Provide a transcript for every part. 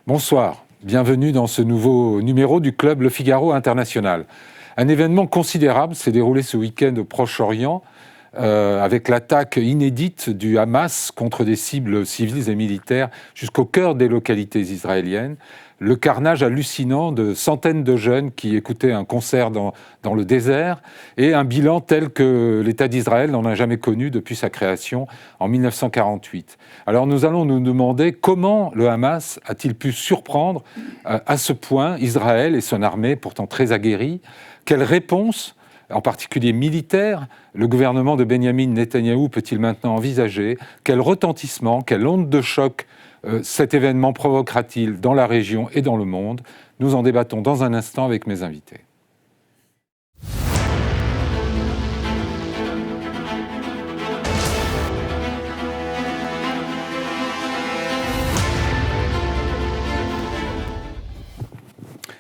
Bonsoir, bienvenue dans ce nouveau numéro du Club Le Figaro International. Un événement considérable s'est déroulé ce week-end au Proche-Orient avec l'attaque inédite du Hamas contre des cibles civiles et militaires jusqu'au cœur des localités israéliennes. Le carnage hallucinant de centaines de jeunes qui écoutaient un concert dans le désert et un bilan tel que l'État d'Israël n'en a jamais connu depuis sa création en 1948. Alors nous allons nous demander comment le Hamas a-t-il pu surprendre à ce point Israël et son armée pourtant très aguerrie. Quelle réponse, en particulier militaire, le gouvernement de Benyamin Netanyahou peut-il maintenant envisager? Quel retentissement, quelle onde de choc cet événement provoquera-t-il dans la région et dans le monde? Nous en débattons dans un instant avec mes invités.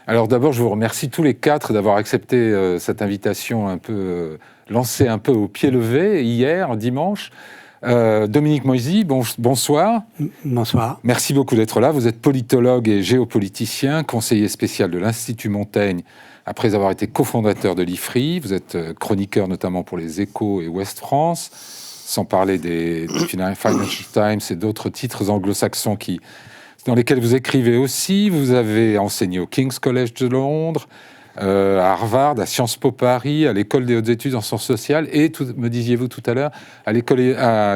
Alors d'abord, je vous remercie tous les quatre d'avoir accepté cette invitation un peu lancée un peu au pied levé hier, dimanche. Dominique Moisy, bonsoir. Bonsoir. Merci beaucoup d'être là. Vous êtes politologue et géopoliticien, conseiller spécial de l'Institut Montaigne, après avoir été cofondateur de l'IFRI. Vous êtes chroniqueur notamment pour les Échos et Ouest France, sans parler des Financial Times et d'autres titres anglo-saxons dans lesquels vous écrivez aussi. Vous avez enseigné au King's College de Londres, à Harvard, à Sciences Po Paris, à l'École des hautes études en sciences sociales et, me disiez-vous tout à l'heure, à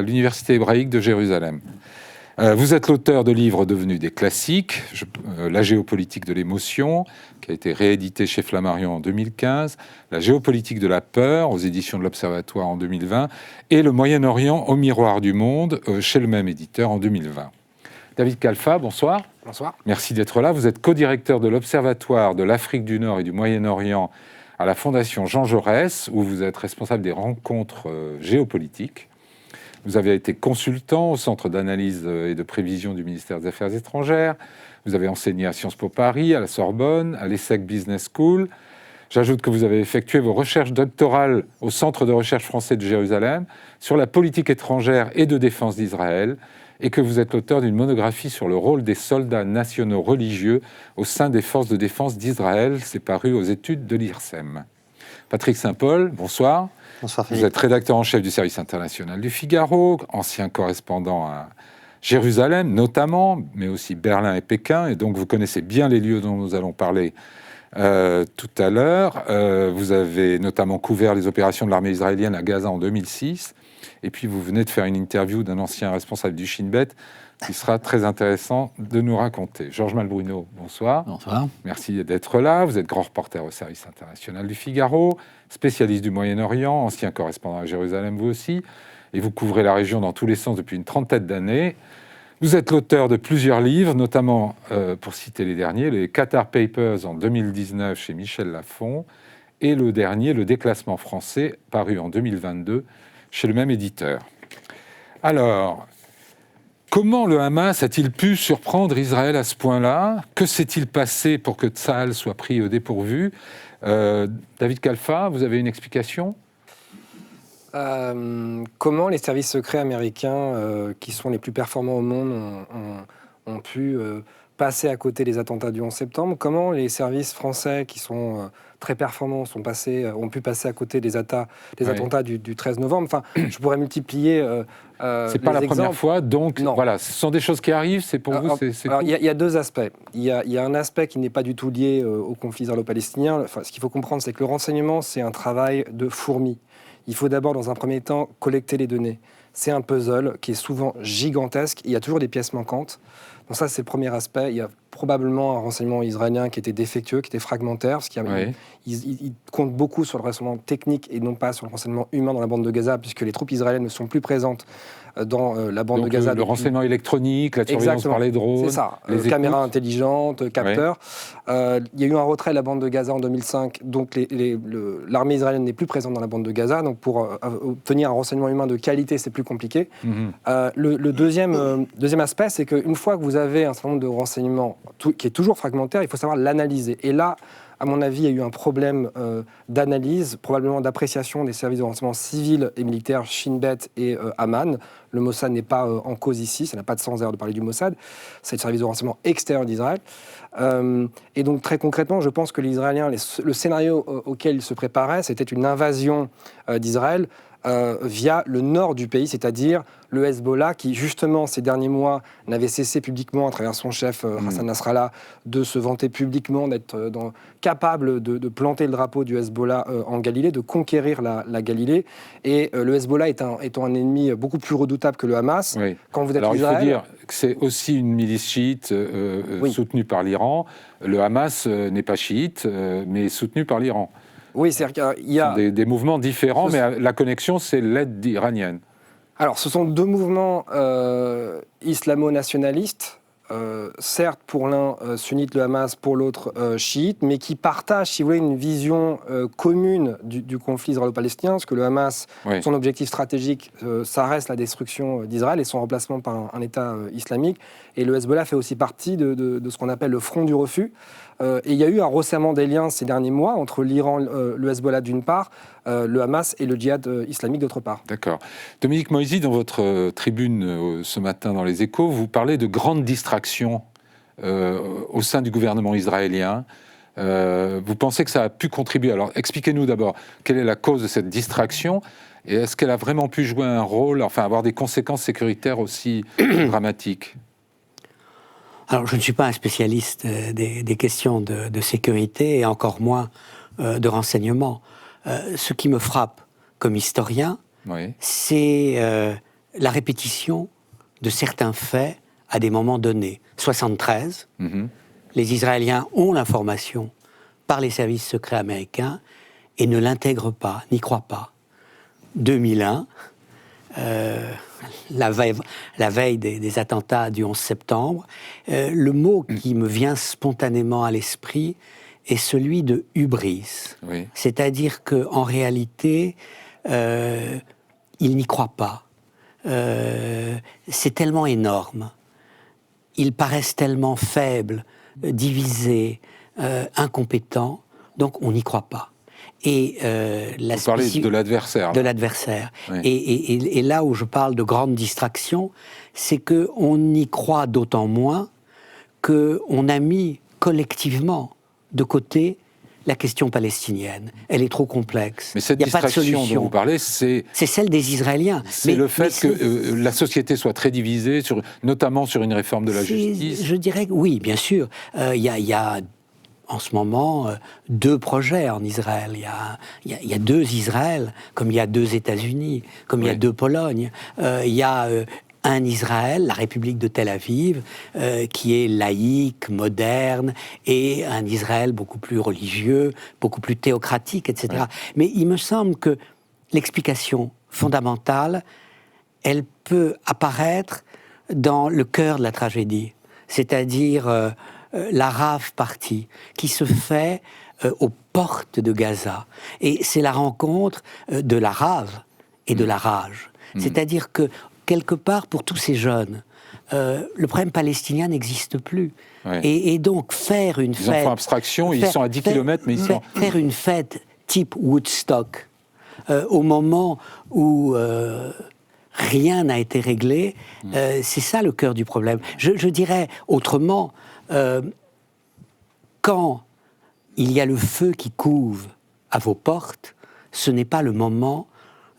l'Université hébraïque de Jérusalem. Vous êtes l'auteur de livres devenus des classiques, La géopolitique de l'émotion, qui a été réédité chez Flammarion en 2015, La géopolitique de la peur, aux éditions de l'Observatoire en 2020, et Le Moyen-Orient au miroir du monde, chez le même éditeur en 2020. David Khalfa, bonsoir. Bonsoir. Merci d'être là. Vous êtes co-directeur de l'Observatoire de l'Afrique du Nord et du Moyen-Orient à la Fondation Jean Jaurès, où vous êtes responsable des rencontres géopolitiques. Vous avez été consultant au Centre d'analyse et de prévision du ministère des Affaires étrangères. Vous avez enseigné à Sciences Po Paris, à la Sorbonne, à l'ESSEC Business School. J'ajoute que vous avez effectué vos recherches doctorales au Centre de recherche français de Jérusalem sur la politique étrangère et de défense d'Israël, et que vous êtes l'auteur d'une monographie sur le rôle des soldats nationaux religieux au sein des forces de défense d'Israël. C'est paru aux études de l'IRSEM. Patrick Saint-Paul, bonsoir. Bonsoir Philippe. Vous êtes rédacteur en chef du service international du Figaro, ancien correspondant à Jérusalem notamment, mais aussi Berlin et Pékin, et donc vous connaissez bien les lieux dont nous allons parler tout à l'heure. Vous avez notamment couvert les opérations de l'armée israélienne à Gaza en 2006. Et puis, vous venez de faire une interview d'un ancien responsable du Shin Bet qui sera très intéressant de nous raconter. Georges Malbruno, bonsoir. Bonsoir. Merci d'être là. Vous êtes grand reporter au service international du Figaro, spécialiste du Moyen-Orient, ancien correspondant à Jérusalem, vous aussi. Et vous couvrez la région dans tous les sens depuis une trentaine d'années. Vous êtes l'auteur de plusieurs livres, notamment, pour citer les derniers, les Qatar Papers en 2019 chez Michel Lafon, et le dernier, Le Déclassement français, paru en 2022, chez le même éditeur. Alors, comment le Hamas a-t-il pu surprendre Israël à ce point-là? Que s'est-il passé pour que Tsahal soit pris au dépourvu? David Khalfa, vous avez une explication? Comment les services secrets américains, qui sont les plus performants au monde, ont pu passer à côté des attentats du 11 septembre? Comment les services français, qui sont très performants, ont pu passer à côté des attentats du 13 novembre? Enfin, je pourrais multiplier c'est pas la première fois, donc non. Voilà, ce sont des choses qui arrivent, c'est pour vous, c'est il y a deux aspects. Il y a un aspect qui n'est pas du tout lié au conflit israélo-palestinien. Enfin, ce qu'il faut comprendre, c'est que le renseignement, c'est un travail de fourmi. Il faut d'abord, dans un premier temps, collecter les données. C'est un puzzle qui est souvent gigantesque. Il y a toujours des pièces manquantes. Donc ça, c'est le premier aspect. Il y a probablement un renseignement israélien qui était défectueux, qui était fragmentaire, parce qu'il compte beaucoup sur le renseignement technique et non pas sur le renseignement humain dans la bande de Gaza, puisque les troupes israéliennes ne sont plus présentes dans la bande de Gaza. Le renseignement électronique, la surveillance par les drones, c'est ça, les caméras intelligentes, capteurs. Il y a eu un retrait de la bande de Gaza en 2005, donc l'armée israélienne n'est plus présente dans la bande de Gaza, donc pour obtenir un renseignement humain de qualité, c'est plus compliqué. Le deuxième aspect, c'est qu'une fois que vous avez un certain nombre de renseignements qui est toujours fragmentaire, il faut savoir l'analyser. Et là, à mon avis, il y a eu un problème d'analyse, probablement d'appréciation des services de renseignement civils et militaires Shin Bet et Aman. Le Mossad n'est pas en cause ici, ça n'a pas de sens d'ailleurs de parler du Mossad, c'est le service de renseignement extérieur d'Israël. Et donc très concrètement, je pense que les Israéliens, le scénario auquel ils se préparaient, c'était une invasion d'Israël via le nord du pays, c'est-à-dire le Hezbollah, qui justement ces derniers mois n'avait cessé publiquement, à travers son chef Hassan Nasrallah, de se vanter publiquement d'être capable de planter le drapeau du Hezbollah en Galilée, de conquérir la Galilée. Et le Hezbollah étant un ennemi beaucoup plus redoutable que le Hamas. Oui. Quand vous êtes Alors Israël, il faut dire que c'est aussi une milice chiite soutenue par l'Iran. Le Hamas n'est pas chiite, mais soutenu par l'Iran. Oui, c'est-à-dire qu'il y a des mouvements différents, mais la connexion, c'est l'aide iranienne. Alors, ce sont deux mouvements islamo-nationalistes, certes pour l'un sunnite, le Hamas, pour l'autre chiite, mais qui partagent, si vous voulez, une vision commune du conflit israélo-palestinien, parce que le Hamas, son objectif stratégique, ça reste la destruction d'Israël et son remplacement par un État islamique, et le Hezbollah fait aussi partie de ce qu'on appelle le front du refus. Et il y a eu un resserrement des liens ces derniers mois entre l'Iran, le Hezbollah d'une part, le Hamas et le djihad islamique d'autre part. D'accord. Dominique Moïsi, dans votre tribune ce matin dans Les Échos, vous parlez de grandes distractions au sein du gouvernement israélien. Vous pensez que ça a pu contribuer. Alors expliquez-nous d'abord quelle est la cause de cette distraction et est-ce qu'elle a vraiment pu jouer un rôle, enfin avoir des conséquences sécuritaires aussi dramatiques ? Alors, je ne suis pas un spécialiste des questions de sécurité et encore moins de renseignement. Ce qui me frappe comme historien, c'est la répétition de certains faits à des moments donnés. 73, les Israéliens ont l'information par les services secrets américains et ne l'intègrent pas, n'y croient pas. 2001, la veille des attentats du 11 septembre, le mot qui me vient spontanément à l'esprit est celui de hubris. Oui. C'est-à-dire qu'en réalité, ils n'y croient pas. C'est tellement énorme. Ils paraissent tellement faibles, divisés, incompétents, donc on n'y croit pas. Et vous parlez de l'adversaire. De l'adversaire. Oui. Et là où je parle de grande distraction, c'est qu'on y croit d'autant moins qu'on a mis collectivement de côté la question palestinienne. Elle est trop complexe. Mais cette distraction dont vous parlez, c'est celle des Israéliens. C'est le fait que la société soit très divisée, notamment sur une réforme de la justice. Je dirais que oui, bien sûr. Il y a en ce moment, deux projets en Israël. Il y a deux Israël, comme il y a deux États-Unis, comme il y a deux Polognes. Il y a un Israël, la République de Tel Aviv, qui est laïque, moderne, et un Israël beaucoup plus religieux, beaucoup plus théocratique, etc. Ouais. Mais il me semble que l'explication fondamentale, elle peut apparaître dans le cœur de la tragédie, c'est-à-dire la Rave Party, qui se fait aux portes de Gaza. Et c'est la rencontre de la rave et de la rage. C'est-à-dire que, quelque part, pour tous ces jeunes, le problème palestinien n'existe plus. Ouais. Et donc, faire une fête... Ils en font abstraction, ils sont à 10 km, mais ils sont... Faire une fête type Woodstock, au moment où... rien n'a été réglé, c'est ça le cœur du problème. Je dirais autrement, quand il y a le feu qui couve à vos portes, ce n'est pas le moment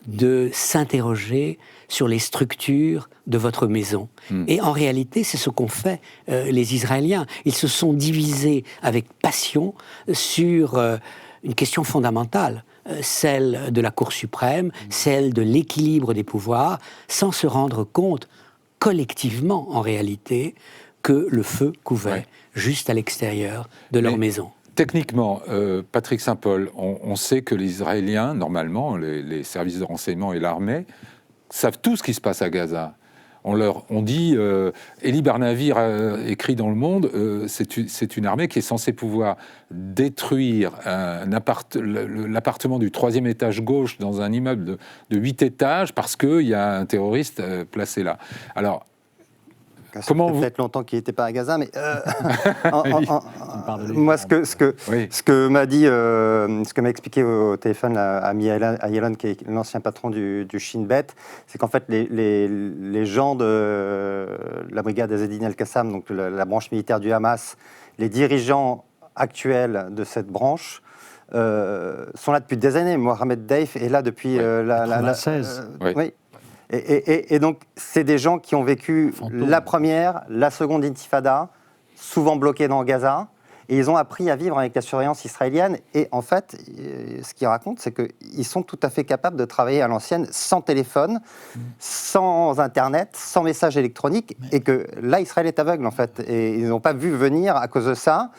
de s'interroger sur les structures de votre maison. Et en réalité, c'est ce qu'ont fait les Israéliens. Ils se sont divisés avec passion sur une question fondamentale, celle de la Cour suprême, celle de l'équilibre des pouvoirs, sans se rendre compte collectivement, en réalité, que le feu couvait juste à l'extérieur de leur maison. Techniquement, Patrick Saint-Paul, on sait que les Israéliens, normalement, les services de renseignement et l'armée, savent tout ce qui se passe à Gaza. On dit, Elie Barnavir écrit dans Le Monde, c'est une armée qui est censée pouvoir détruire l'appartement du 3e étage gauche dans un immeuble de 8 étages parce qu'il y a un terroriste placé là. Alors, Comment ça fait vous... peut-être longtemps qu'il n'était pas à Gaza, mais Oui. moi, ce que m'a expliqué au téléphone Ami Ayalon, qui est l'ancien patron du Shin Bet, c'est qu'en fait, les gens de la brigade Azzedine al-Qassam, donc la branche militaire du Hamas, les dirigeants actuels de cette branche, sont là depuis des années. Mohamed Deif est là depuis 96. Oui. Et donc, c'est des gens qui ont vécu la première, la seconde intifada, souvent bloqués dans Gaza, et ils ont appris à vivre avec la surveillance israélienne. Et en fait, ce qu'ils racontent, c'est qu'ils sont tout à fait capables de travailler à l'ancienne, sans téléphone, sans Internet, sans message électronique, et que là, Israël est aveugle, en fait. Et ils n'ont pas vu venir à cause de ça.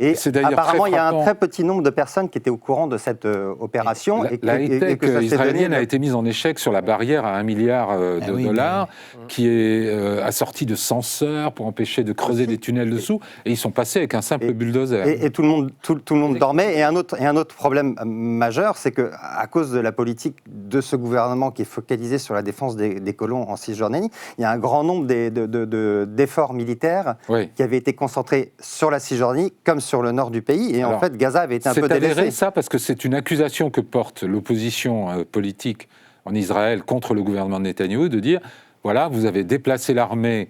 Et apparemment, il y a un très petit nombre de personnes qui étaient au courant de cette opération. La high-tech israélienne a été mise en échec sur la barrière à $1 milliard dollars, qui est assortie de senseurs pour empêcher de creuser des tunnels dessous. Et ils sont passés avec un simple bulldozer. Et tout le monde dormait. Et un autre problème majeur, c'est qu'à cause de la politique de ce gouvernement qui est focalisé sur la défense des colons en Cisjordanie, il y a un grand nombre d'efforts militaires qui avaient été concentrés sur la Cisjordanie comme sur le nord du pays, et en fait Gaza avait été un peu délaissé. C'est avéré ça, parce que c'est une accusation que porte l'opposition politique en Israël contre le gouvernement de Netanyahou, de dire, voilà, vous avez déplacé l'armée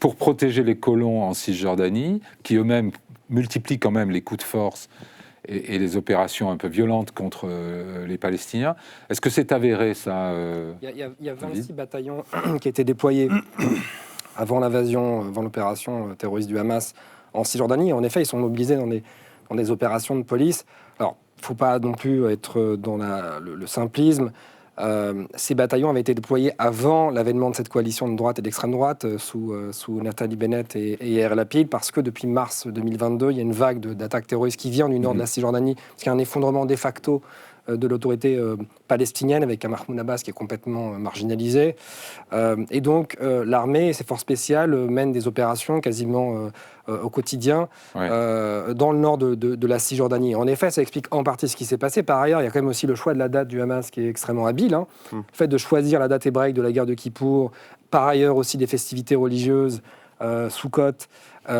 pour protéger les colons en Cisjordanie, qui eux-mêmes multiplient quand même les coups de force et les opérations un peu violentes contre les Palestiniens. Est-ce que c'est avéré, ça Il y a 26 bataillons qui étaient déployés avant l'invasion, avant l'opération terroriste du Hamas, en Cisjordanie. En effet, ils sont mobilisés dans des opérations de police. Alors, il ne faut pas non plus être dans le simplisme. Ces bataillons avaient été déployés avant l'avènement de cette coalition de droite et d'extrême droite sous Naftali Bennett et Yair Lapid, parce que depuis mars 2022, il y a une vague d'attaques terroristes qui vient du nord de la Cisjordanie, parce qu'il y a un effondrement de facto de l'autorité palestinienne, avec un Mahmoud Abbas qui est complètement marginalisé. Et donc, l'armée et ses forces spéciales mènent des opérations quasiment au quotidien dans le nord de la Cisjordanie. En effet, ça explique en partie ce qui s'est passé. Par ailleurs, il y a quand même aussi le choix de la date du Hamas qui est extrêmement habile. Le fait de choisir la date hébraïque de la guerre de Kippour, par ailleurs aussi des festivités religieuses, Sukkot,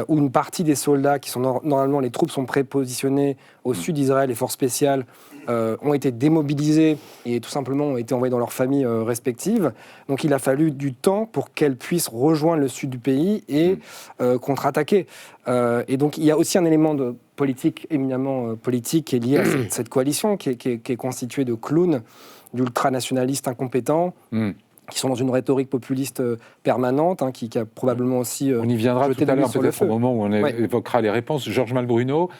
où une partie des soldats qui sont normalement, les troupes sont prépositionnées au sud d'Israël, les forces spéciales ont été démobilisées et tout simplement ont été envoyées dans leurs familles respectives. Donc il a fallu du temps pour qu'elles puissent rejoindre le sud du pays et contre-attaquer. Et donc il y a aussi un élément de politique, éminemment politique, qui est lié à cette coalition qui est constituée de clowns, d'ultranationalistes incompétents, qui sont dans une rhétorique populiste permanente, qui a probablement aussi on y viendra tout à l'heure, peut-être au moment où on évoquera les réponses. Georges Malbruno,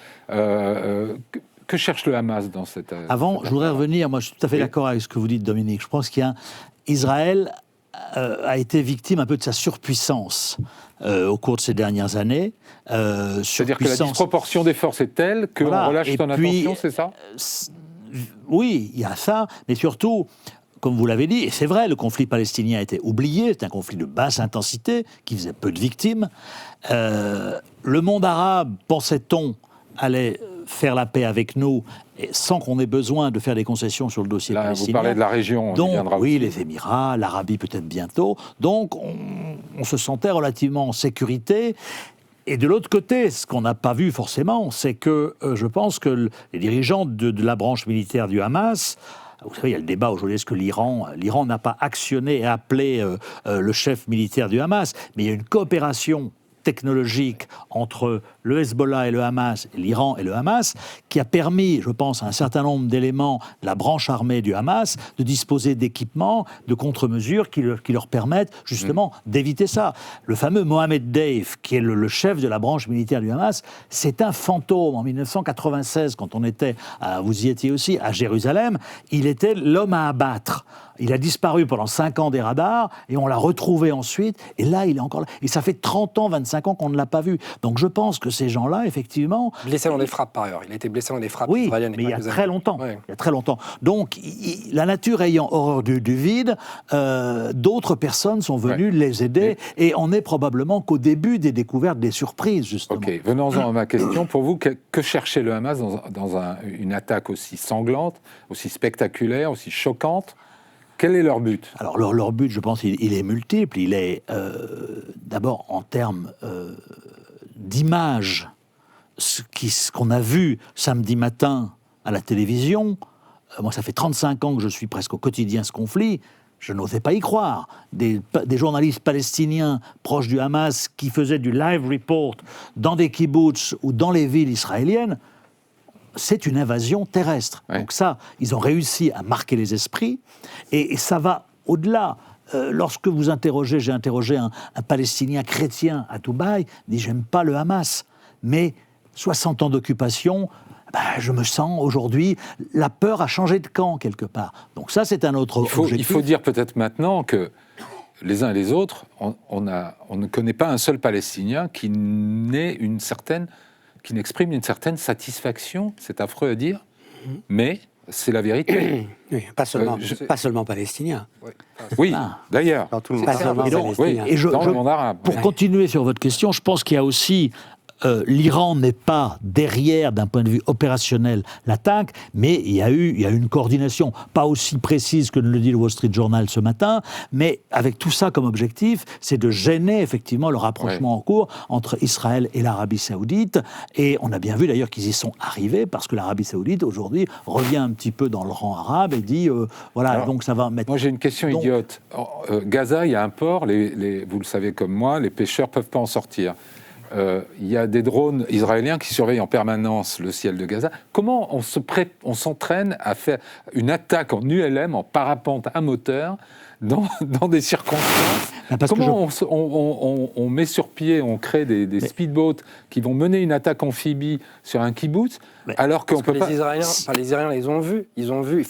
que cherche le Hamas dans cette... Avant, je voudrais revenir, moi je suis tout à fait d'accord avec ce que vous dites, Dominique. Je pense qu'Israël a été victime un peu de sa surpuissance au cours de ces dernières années. C'est-à-dire que la disproportion des forces est telle qu'on relâche son attention, c'est ça ? Oui, il y a ça, mais surtout... Comme vous l'avez dit, et c'est vrai, le conflit palestinien a été oublié, c'est un conflit de basse intensité, qui faisait peu de victimes. Le monde arabe, pensait-on, allait faire la paix avec nous, sans qu'on ait besoin de faire des concessions sur le dossier palestinien. Vous parlez de la région, donc, on y viendra oui, aussi. les Émirats, l'Arabie peut-être bientôt. Donc, on se sentait relativement en sécurité. Et de l'autre côté, ce qu'on n'a pas vu forcément, c'est que je pense que les dirigeants de la branche militaire du Hamas... Vous savez, il y a le débat aujourd'hui, est-ce que l'Iran n'a pas actionné et appelé le chef militaire du Hamas, mais il y a une coopération technologique entre le Hezbollah et le Hamas, l'Iran et le Hamas, qui a permis, je pense, à un certain nombre d'éléments de la branche armée du Hamas de disposer d'équipements, de contre-mesures qui leur permettent justement d'éviter ça. Le fameux Mohamed Deif, qui est le chef de la branche militaire du Hamas, c'est un fantôme. En 1996, quand on était, vous y étiez aussi, à Jérusalem, il était l'homme à abattre. Il a disparu pendant 5 ans des radars et on l'a retrouvé ensuite. Et là, il est encore là. Et ça fait 30 ans, 25 ans qu'on ne l'a pas vu. Donc je pense que ces gens-là, effectivement... Blessé dans des frappes, par ailleurs. Il a été blessé dans des frappes israéliennes. Oui, mais il y a très longtemps. Ouais. Il y a très longtemps. Donc, la nature ayant horreur du vide, d'autres personnes sont venues les aider. Et on est probablement qu'au début des découvertes, des surprises, justement. Ok, venons-en à ma question. Pour vous, que cherchait le Hamas dans une attaque aussi sanglante, aussi spectaculaire, aussi choquante ? Quel est leur but? Alors leur but, je pense, il est multiple. Il est d'abord en termes d'image, ce qu'on a vu samedi matin à la télévision. Moi, ça fait 35 ans que je suis presque au quotidien ce conflit. Je n'osais pas y croire. Des journalistes palestiniens proches du Hamas qui faisaient du live report dans des kibboutz ou dans les villes israéliennes, c'est une invasion terrestre. Ouais. Donc ça, ils ont réussi à marquer les esprits, et ça va au-delà. Lorsque vous interrogez, j'ai interrogé un Palestinien chrétien à Dubaï, il dit « j'aime pas le Hamas, mais 60 ans d'occupation, je me sens aujourd'hui, la peur a changé de camp quelque part. » Donc ça, c'est un autre objectif. Il faut dire peut-être maintenant que les uns et les autres, on ne connaît pas un seul Palestinien qui n'exprime une certaine satisfaction, c'est affreux à dire, mais c'est la vérité. Oui, pas seulement palestinien. Oui, d'ailleurs. Dans tout le monde. Pas seulement Et donc, palestinien. et Dans le monde arabe. Pour continuer sur votre question, je pense qu'il y a aussi... l'Iran n'est pas derrière, d'un point de vue opérationnel, l'attaque, mais il y a eu une coordination, pas aussi précise que ne le dit le Wall Street Journal ce matin, mais avec tout ça comme objectif, c'est de gêner effectivement le rapprochement en cours entre Israël et l'Arabie Saoudite. Et on a bien vu d'ailleurs qu'ils y sont arrivés, parce que l'Arabie Saoudite, aujourd'hui, revient un petit peu dans le rang arabe et dit, voilà, alors, donc ça va mettre... Moi, j'ai une question idiote. Gaza, il y a un port, vous le savez comme moi, les pêcheurs ne peuvent pas en sortir. Il y a des drones israéliens qui surveillent en permanence le ciel de Gaza. Comment on s'entraîne à faire une attaque en ULM, en parapente à moteur, dans des circonstances? Comment on met sur pied, on crée des speedboats qui vont mener une attaque amphibie sur un kibbutz, alors qu'on peut pas... Les Israéliens, ils ont vu.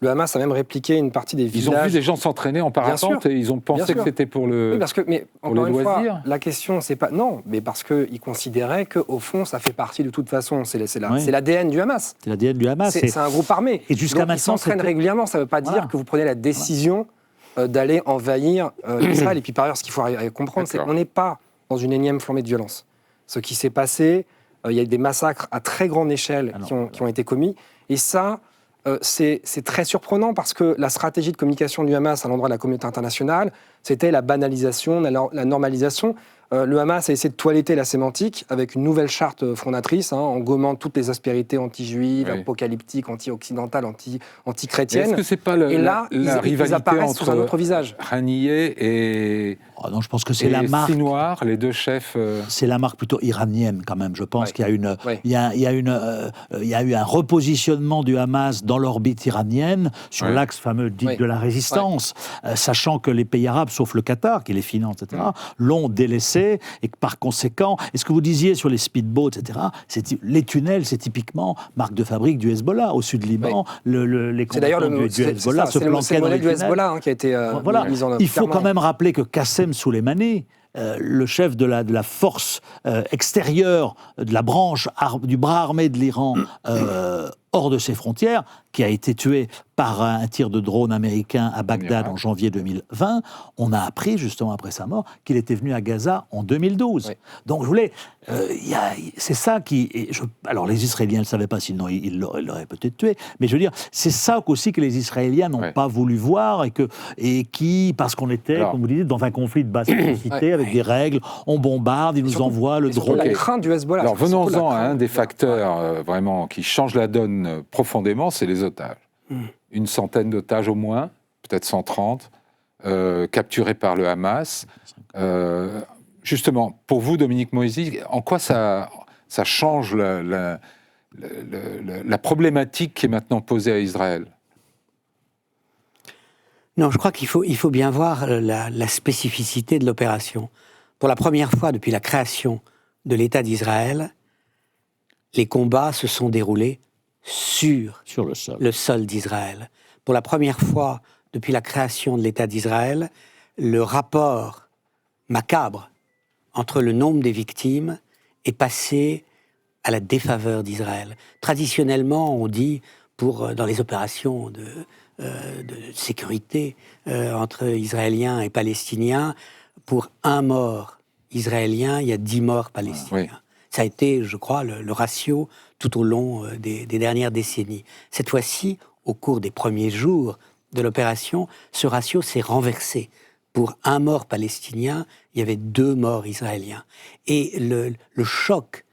Le Hamas a même répliqué une partie des villages. Ils ont vu des gens s'entraîner en parapente et ils ont pensé que c'était pour le. Oui, mais pour encore les une loisirs. fois, la question, c'est pas. Non, mais parce qu'ils considéraient qu'au fond, ça fait partie de toute façon. C'est l'ADN du Hamas. C'est l'ADN du Hamas. C'est un groupe armé. Et jusqu'à maintenant, ils s'entraînent régulièrement. Ça ne veut pas dire que vous prenez la décision d'aller envahir Israël. Et puis par ailleurs, ce qu'il faut comprendre, c'est qu'on n'est pas dans une énième flambée de violence. Ce qui s'est passé, il y a eu des massacres à très grande échelle qui ont été commis. Et ça. C'est très surprenant parce que la stratégie de communication du Hamas à l'endroit de la communauté internationale, c'était la banalisation, la normalisation. Le Hamas a essayé de toiletter la sémantique avec une nouvelle charte fondatrice, en gommant toutes les aspérités anti-juives, apocalyptiques, anti-occidentales, anti-chrétiennes. Est-ce que c'est pas la rivalité apparaissent entre sous un autre visage. Haniyeh et non, je pense que c'est la marque. Sinwar, les deux chefs. C'est la marque plutôt iranienne quand même. Je pense qu'il y a eu un repositionnement du Hamas dans l'orbite iranienne sur l'axe fameux dit de la résistance, sachant que les pays arabes, sauf le Qatar qui les finance, etc., l'ont délaissé, et que par conséquent, et ce que vous disiez sur les speedboats, etc., les tunnels, c'est typiquement marque de fabrique du Hezbollah au sud Liban. Les combattants du Hezbollah se planquaient dans les tunnels. C'est le modèle du Hezbollah qui a été mis en œuvre. Il faut quand même rappeler que Qassem Soleimani, le chef de la force extérieure, de la branche du bras armé de l'Iran hors de ses frontières, qui a été tué par un tir de drone américain à Bagdad en janvier 2020, on a appris, justement après sa mort, qu'il était venu à Gaza en 2012. Oui. Donc, je voulais... c'est ça qui... alors, les Israéliens ne le savaient pas, sinon ils l'auraient peut-être tué. Mais je veux dire, c'est ça aussi que les Israéliens n'ont pas voulu voir et qui, parce qu'on était, comme vous disiez, dans un conflit de basse intensité, avec des règles, on bombarde, ils nous envoient le drone. La crainte du Hezbollah. Alors, venons-en à un des facteurs vraiment qui change la donne profondément, c'est les otages. Une centaine d'otages au moins, peut-être 130, capturés par le Hamas. Justement, pour vous, Dominique Moïsi, en quoi ça change la problématique qui est maintenant posée à Israël? Non, je crois qu'il faut bien voir la spécificité de l'opération. Pour la première fois depuis la création de l'État d'Israël, les combats se sont déroulés sur le sol d'Israël. Pour la première fois depuis la création de l'État d'Israël, le rapport macabre entre le nombre des victimes est passé à la défaveur d'Israël. Traditionnellement, on dit, dans les opérations de sécurité entre Israéliens et Palestiniens, pour un mort israélien, il y a 10 morts palestiniens. Oui. Ça a été, je crois, le ratio tout au long des dernières décennies. Cette fois-ci, au cours des premiers jours de l'opération, ce ratio s'est renversé. Pour un mort palestinien, il y avait 2 morts israéliens. Et le choc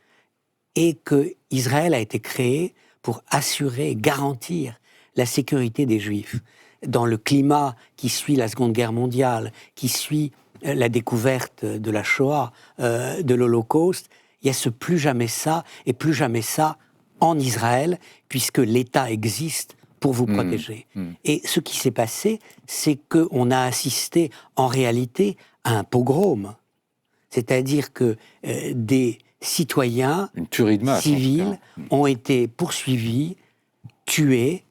est que Israël a été créé pour assurer, garantir la sécurité des Juifs. Dans le climat qui suit la Seconde Guerre mondiale, qui suit la découverte de la Shoah, de l'Holocauste, il y a ce plus jamais ça, et plus jamais ça en Israël, puisque l'État existe pour vous protéger. Et ce qui s'est passé, c'est qu'on a assisté en réalité à un pogrom. C'est-à-dire que des citoyens Une tuerie de masse, civils ont été poursuivis, tués,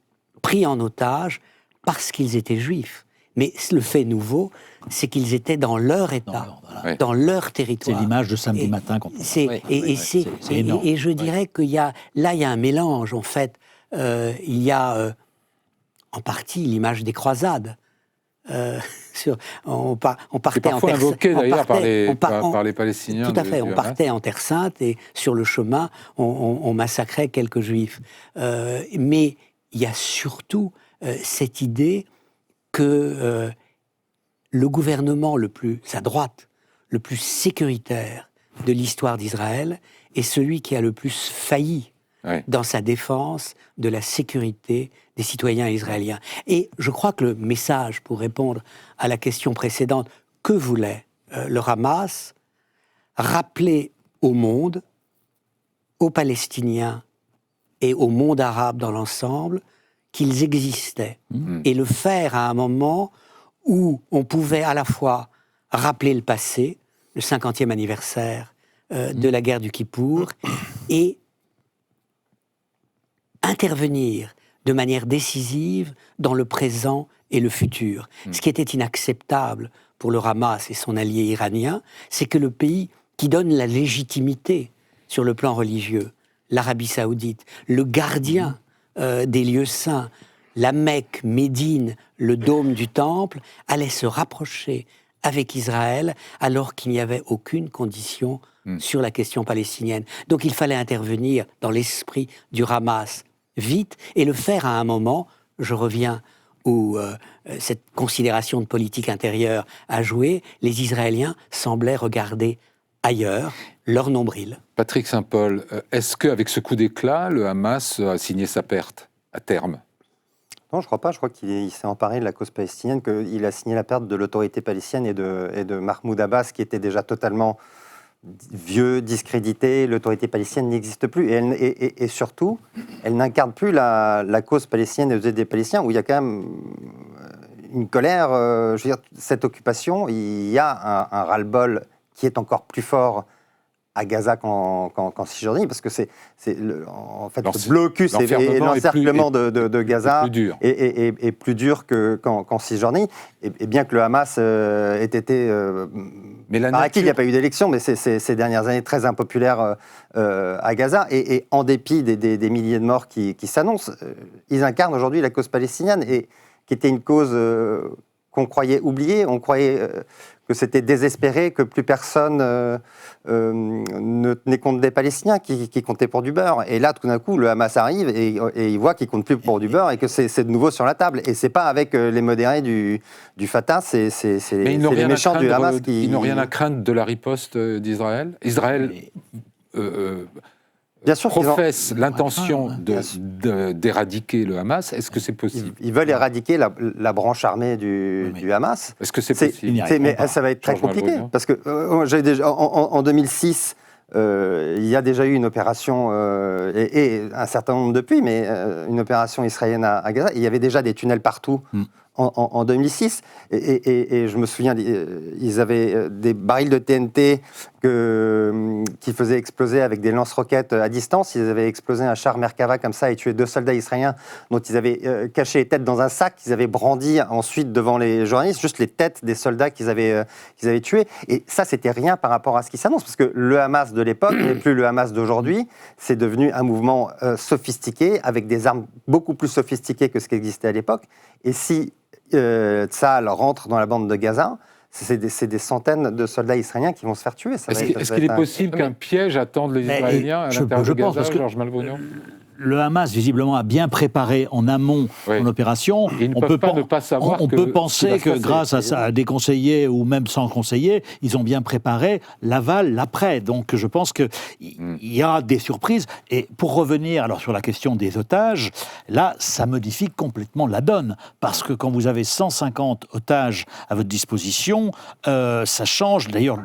pris en otage parce qu'ils étaient juifs. Mais le fait nouveau, c'est qu'ils étaient dans leur État, dans leur territoire. C'est l'image de samedi matin. Quand on... Et je dirais qu'il y a un mélange, en fait. Il y a en partie l'image des croisades. On partait c'est parfois invoqué d'ailleurs par les Palestiniens. Tout à fait, on partait en Terre Sainte et sur le chemin, on massacrait quelques Juifs. Mais il y a surtout cette idée que le gouvernement le plus à droite, le plus sécuritaire de l'histoire d'Israël est celui qui a le plus failli dans sa défense de la sécurité des citoyens israéliens. Et je crois que le message, pour répondre à la question précédente, que voulait le Hamas, rappeler au monde, aux Palestiniens et au monde arabe dans l'ensemble, qu'ils existaient. Et le faire à un moment où on pouvait à la fois rappeler le passé, le 50e anniversaire de la guerre du Kippour, et intervenir de manière décisive dans le présent et le futur. Ce qui était inacceptable pour le Hamas et son allié iranien, c'est que le pays qui donne la légitimité sur le plan religieux, l'Arabie Saoudite, le gardien des lieux saints, la Mecque, Médine, le dôme du Temple, allait se rapprocher avec Israël alors qu'il n'y avait aucune condition sur la question palestinienne. Donc il fallait intervenir dans l'esprit du Hamas vite et le faire à un moment, je reviens où cette considération de politique intérieure a joué, les Israéliens semblaient regarder ailleurs leur nombril. Patrick Saint-Paul, est-ce qu'avec ce coup d'éclat, le Hamas a signé sa perte à terme ? Non, je crois pas. Je crois qu'il s'est emparé de la cause palestinienne, qu'il a signé la perte de l'autorité palestinienne et de Mahmoud Abbas, qui était déjà totalement vieux, discrédité. L'autorité palestinienne n'existe plus. Et surtout, elle n'incarne plus la cause palestinienne et les des Palestiniens, où il y a quand même une colère. Je veux dire, cette occupation, il y a un ras-le-bol qui est encore plus fort à Gaza qu'en Cisjordanie, parce que en fait, le blocus et l'encerclement de Gaza est plus dur qu'en Cisjordanie, et bien que le Hamas ait été... il n'y a pas eu d'élection, mais ces dernières années très impopulaire à Gaza, et en dépit des milliers de morts qui s'annoncent, ils incarnent aujourd'hui la cause palestinienne, et qui était une cause qu'on croyait oubliée, on croyait... que c'était désespéré, que plus personne ne tenait compte des Palestiniens qui comptaient pour du beurre. Et là, tout d'un coup, le Hamas arrive et il voit qu'ils ne comptent plus pour du beurre et que c'est de nouveau sur la table. Et ce n'est pas avec les modérés du Fatah, c'est les méchants du Hamas qui... Ils n'ont rien à craindre de la riposte d'Israël. Israël bien sûr professe l'intention d'éradiquer le Hamas. Est-ce que c'est possible ? Ils veulent éradiquer la branche armée du Hamas. Est-ce que c'est possible ? Mais ça va être très compliqué. Parce que en 2006, il y a déjà eu une opération, et un certain nombre depuis, mais une opération israélienne à Gaza. Il y avait déjà des tunnels partout. En 2006, et je me souviens, ils avaient des barils de TNT qui faisaient exploser avec des lance-roquettes à distance. Ils avaient explosé un char Merkava comme ça et tué 2 soldats israéliens dont ils avaient caché les têtes dans un sac qu'ils avaient brandi ensuite devant les journalistes, juste les têtes des soldats qu'ils avaient tués. Et ça, c'était rien par rapport à ce qui s'annonce, parce que le Hamas de l'époque n'est plus le Hamas d'aujourd'hui. C'est devenu un mouvement sophistiqué, avec des armes beaucoup plus sophistiquées que ce qui existait à l'époque. Et si Tsahal rentre dans la bande de Gaza, c'est des centaines de soldats israéliens qui vont se faire tuer. Est-ce qu'il est possible qu'un piège attende les Israéliens à l'intérieur de Gaza, Georges Malbrunot ? le Hamas, visiblement, a bien préparé en amont son opération. Ils ne peuvent pas ne pas savoir on peut penser que grâce à des conseillers ou même sans conseillers, ils ont bien préparé l'aval, l'après. Donc je pense qu'il y a des surprises. Et pour revenir alors sur la question des otages, là, ça modifie complètement la donne. Parce que quand vous avez 150 otages à votre disposition, ça change. D'ailleurs,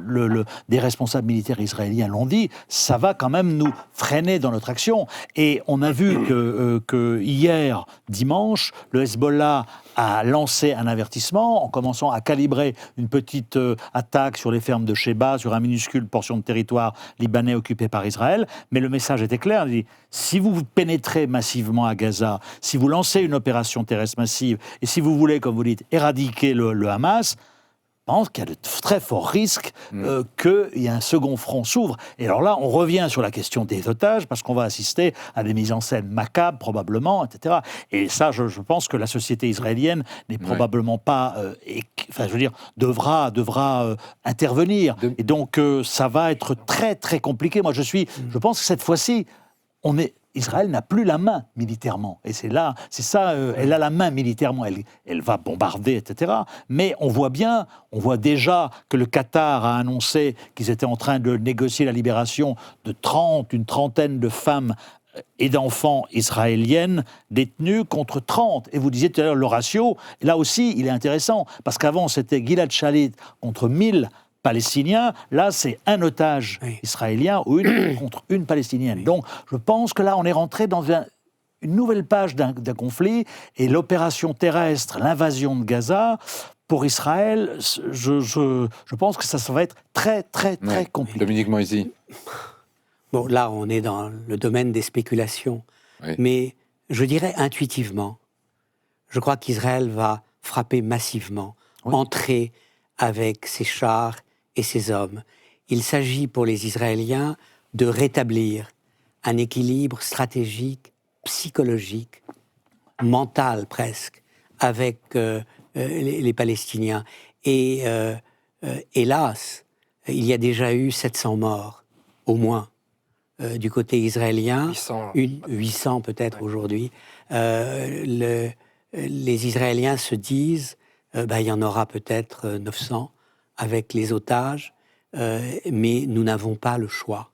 des responsables militaires israéliens l'ont dit, ça va quand même nous freiner dans notre action. Et on a vu que hier, dimanche, le Hezbollah a lancé un avertissement en commençant à calibrer une petite attaque sur les fermes de Sheba, sur un minuscule portion de territoire libanais occupé par Israël. Mais le message était clair, il dit, si vous pénétrez massivement à Gaza, si vous lancez une opération terrestre massive, et si vous voulez, comme vous dites, éradiquer le Hamas, je pense qu'il y a de très forts risques qu'il y ait un second front s'ouvre. Et alors là, on revient sur la question des otages, parce qu'on va assister à des mises en scène macabres, probablement, etc. Et ça, je pense que la société israélienne n'est probablement pas... devra intervenir. Et donc, ça va être très, très compliqué. Moi, je pense que cette fois-ci, Israël n'a plus la main militairement. Et c'est ça, elle a la main militairement, elle va bombarder, etc. Mais on voit déjà que le Qatar a annoncé qu'ils étaient en train de négocier la libération de une trentaine de femmes et d'enfants israéliennes détenues contre 30. Et vous disiez tout à l'heure le ratio, là aussi, il est intéressant, parce qu'avant, c'était Gilad Shalit contre 1000 Palestiniens, là c'est un otage israélien ou contre une Palestinienne. Donc je pense que là on est rentré dans une nouvelle page d'un conflit, et l'opération terrestre, l'invasion de Gaza, pour Israël, je pense que ça va être très très très compliqué. Dominique Moisy. Bon, là on est dans le domaine des spéculations, mais je dirais intuitivement, je crois qu'Israël va frapper massivement, entrer avec ses chars et ses hommes. Il s'agit pour les Israéliens de rétablir un équilibre stratégique, psychologique, mental presque, avec les Palestiniens. Et hélas, il y a déjà eu 700 morts, au moins, du côté israélien. 800 peut-être aujourd'hui. Les Israéliens se disent, il y en aura peut-être 900 avec les otages, mais nous n'avons pas le choix.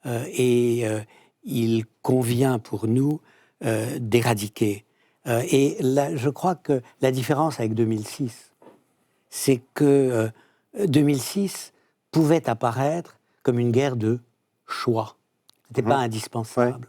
Il convient pour nous d'éradiquer. Et là, je crois que la différence avec 2006, c'est que 2006 pouvait apparaître comme une guerre de choix. Ce n'était pas indispensable.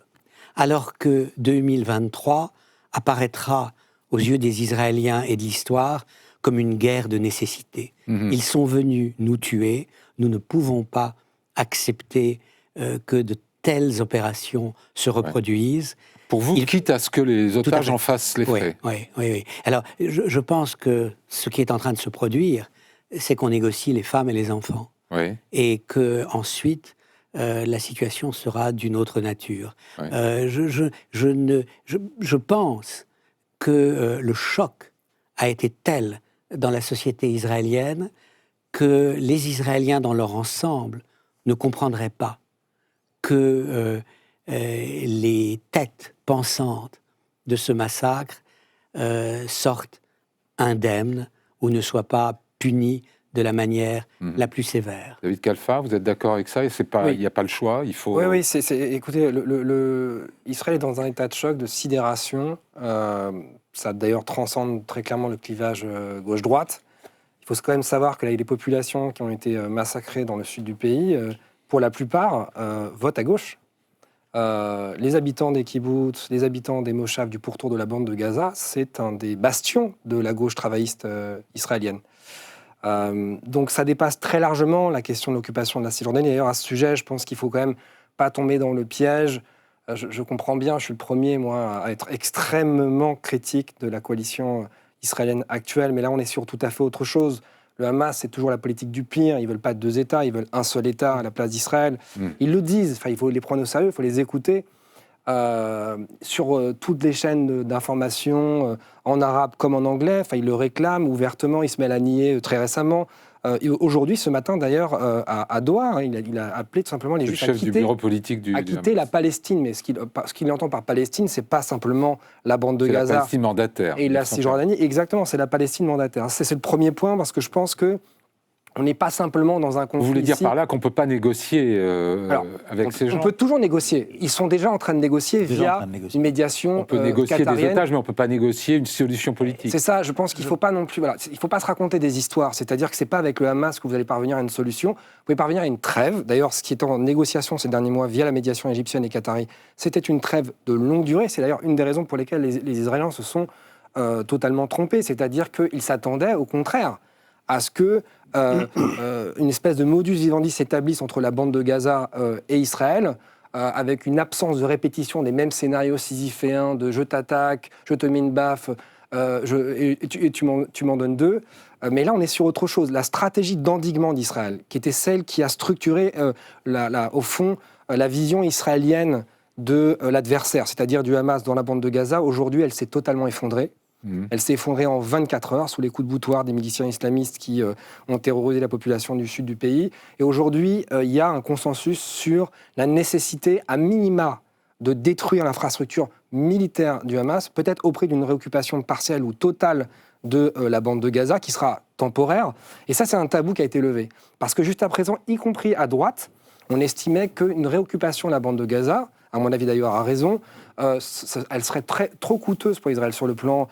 Alors que 2023 apparaîtra aux yeux des Israéliens et de l'histoire comme une guerre de nécessité. Ils sont venus nous tuer, nous ne pouvons pas accepter que de telles opérations se reproduisent. Pour vous, quitte à ce que les otages en fassent les frais. Oui. Alors, je pense que ce qui est en train de se produire, c'est qu'on négocie les femmes et les enfants. Et qu'ensuite, la situation sera d'une autre nature. Je pense que le choc a été tel dans la société israélienne que les Israéliens dans leur ensemble ne comprendraient pas que les têtes pensantes de ce massacre sortent indemnes ou ne soient pas punies de la manière la plus sévère. David Khalfa, vous êtes d'accord avec ça? Il n'y a pas le choix, il faut... Oui, écoutez, Israël est dans un état de choc, de sidération. Ça d'ailleurs transcende très clairement le clivage gauche-droite. Il faut quand même savoir que là, les populations qui ont été massacrées dans le sud du pays, pour la plupart, votent à gauche. Les habitants des kibboutz, les habitants des moshav du pourtour de la bande de Gaza, c'est un des bastions de la gauche travailliste israélienne. Donc ça dépasse très largement la question de l'occupation de la Cisjordanie. D'ailleurs, à ce sujet, je pense qu'il ne faut quand même pas tomber dans le piège. Je comprends bien, je suis le premier, moi, à être extrêmement critique de la coalition israélienne actuelle, mais là, on est sur tout à fait autre chose. Le Hamas, c'est toujours la politique du pire. Ils ne veulent pas deux États, ils veulent un seul État à la place d'Israël. Ils le disent, il faut les prendre au sérieux, il faut les écouter. Sur toutes les chaînes d'information, en arabe comme en anglais, ils le réclament ouvertement. Ismaël Haniyeh, très récemment, Aujourd'hui, ce matin d'ailleurs, à Doha, il a appelé tout simplement les Le Juifs chef du bureau politique du quitter la Palestine. Mais ce qu'il entend par Palestine, c'est pas simplement la bande de C'est Gaza. la Palestine mandataire. Et la Cisjordanie, exactement, c'est la Palestine mandataire. C'est le premier point, parce que je pense que on n'est pas simplement dans un conflit. Vous voulez dire ici. par là qu'on ne peut pas négocier avec ces gens? On peut toujours négocier. Ils sont déjà en train de négocier via une médiation On peut négocier qatarienne. des otages, mais on ne peut pas négocier une solution politique. C'est ça, je pense qu'il ne faut pas non plus... Voilà, il ne faut pas se raconter des histoires. C'est-à-dire que ce n'est pas avec le Hamas que vous allez parvenir à une solution. Vous pouvez parvenir à une trêve. D'ailleurs, ce qui est en négociation ces derniers mois via la médiation égyptienne et qatari, c'était une trêve de longue durée. C'est d'ailleurs une des raisons pour lesquelles les Israéliens se sont totalement trompés. C'est-à-dire qu'ils s'attendaient, au contraire, à ce que une espèce de modus vivendi s'établisse entre la bande de Gaza et Israël, avec une absence de répétition des mêmes scénarios sisyphéens de je t'attaque, je te mets une baffe, tu m'en donnes deux. Mais là, on est sur autre chose. La stratégie d'endiguement d'Israël, qui était celle qui a structuré, au fond, la vision israélienne de l'adversaire, c'est-à-dire du Hamas dans la bande de Gaza, aujourd'hui, elle s'est totalement effondrée. Elle s'est effondrée en 24 heures sous les coups de boutoir des miliciens islamistes qui ont terrorisé la population du sud du pays. Et aujourd'hui, il y a un consensus sur la nécessité, à minima, de détruire l'infrastructure militaire du Hamas, peut-être au prix d'une réoccupation partielle ou totale de la bande de Gaza, qui sera temporaire. Et ça, c'est un tabou qui a été levé. Parce que juste à présent, y compris à droite, on estimait qu'une réoccupation de la bande de Gaza, à mon avis d'ailleurs à raison, elle serait trop coûteuse pour Israël sur le plan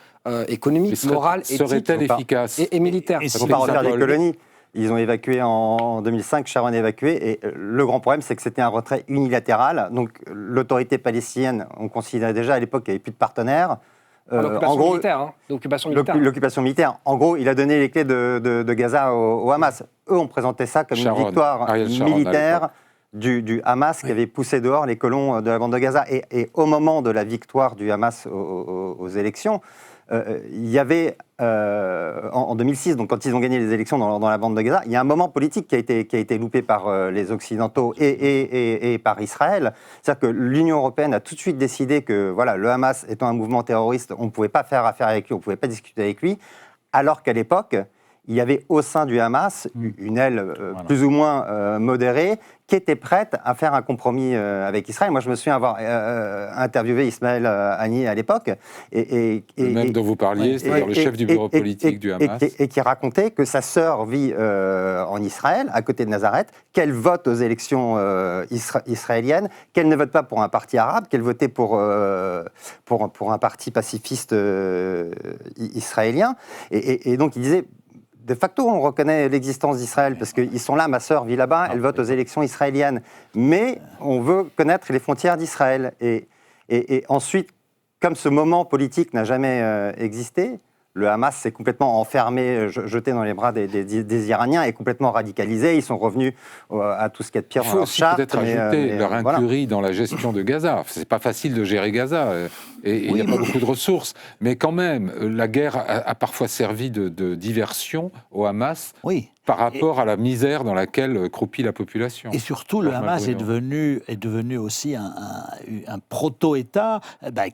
économique, moral, éthique. Serait-elle efficace et militaire. Il ne faut pas refaire des colonies. Ils ont évacué en 2005, Sharon a évacué, et le grand problème, c'est que c'était un retrait unilatéral. Donc l'autorité palestinienne, on considérait déjà à l'époque qu'il n'y avait plus de partenaires. L'occupation militaire, hein. L'occupation militaire. En gros, il a donné les clés de Gaza au Hamas. Eux ont présenté ça comme une victoire militaire du Hamas qui avait poussé dehors les colons de la bande de Gaza. Et au moment de la victoire du Hamas aux élections, il y avait, en 2006, donc quand ils ont gagné les élections dans la bande de Gaza, il y a un moment politique qui a été loupé par les Occidentaux et par Israël. C'est-à-dire que l'Union européenne a tout de suite décidé que voilà, le Hamas étant un mouvement terroriste, on ne pouvait pas faire affaire avec lui, on ne pouvait pas discuter avec lui, alors qu'à l'époque, il y avait au sein du Hamas une aile plus ou moins modérée qui était prête à faire un compromis avec Israël. Moi, je me souviens avoir interviewé Ismaël Haniyeh à l'époque. Le même dont vous parliez, c'est-à-dire le chef du bureau politique du Hamas. Et qui racontait que sa sœur vit en Israël, à côté de Nazareth, qu'elle vote aux élections israéliennes, qu'elle ne vote pas pour un parti arabe, qu'elle votait pour un parti pacifiste israélien. Et donc, il disait... De facto, on reconnaît l'existence d'Israël parce qu'ils sont là, ma sœur vit là-bas, elle vote aux élections israéliennes. Mais on veut connaître les frontières d'Israël. Et ensuite, comme ce moment politique n'a jamais existé, le Hamas s'est complètement enfermé, jeté dans les bras des Iraniens et complètement radicalisé. Ils sont revenus à tout ce qu'il y a de pire dans leur charte. Il faut aussi peut-être ajouter leur incurie dans la gestion de Gaza. C'est pas facile de gérer Gaza et il n'y a pas beaucoup de ressources. Mais quand même, la guerre a parfois servi de diversion au Hamas. Oui. Par rapport à la misère dans laquelle croupit la population. Et surtout, le Hamas est devenu aussi un proto-État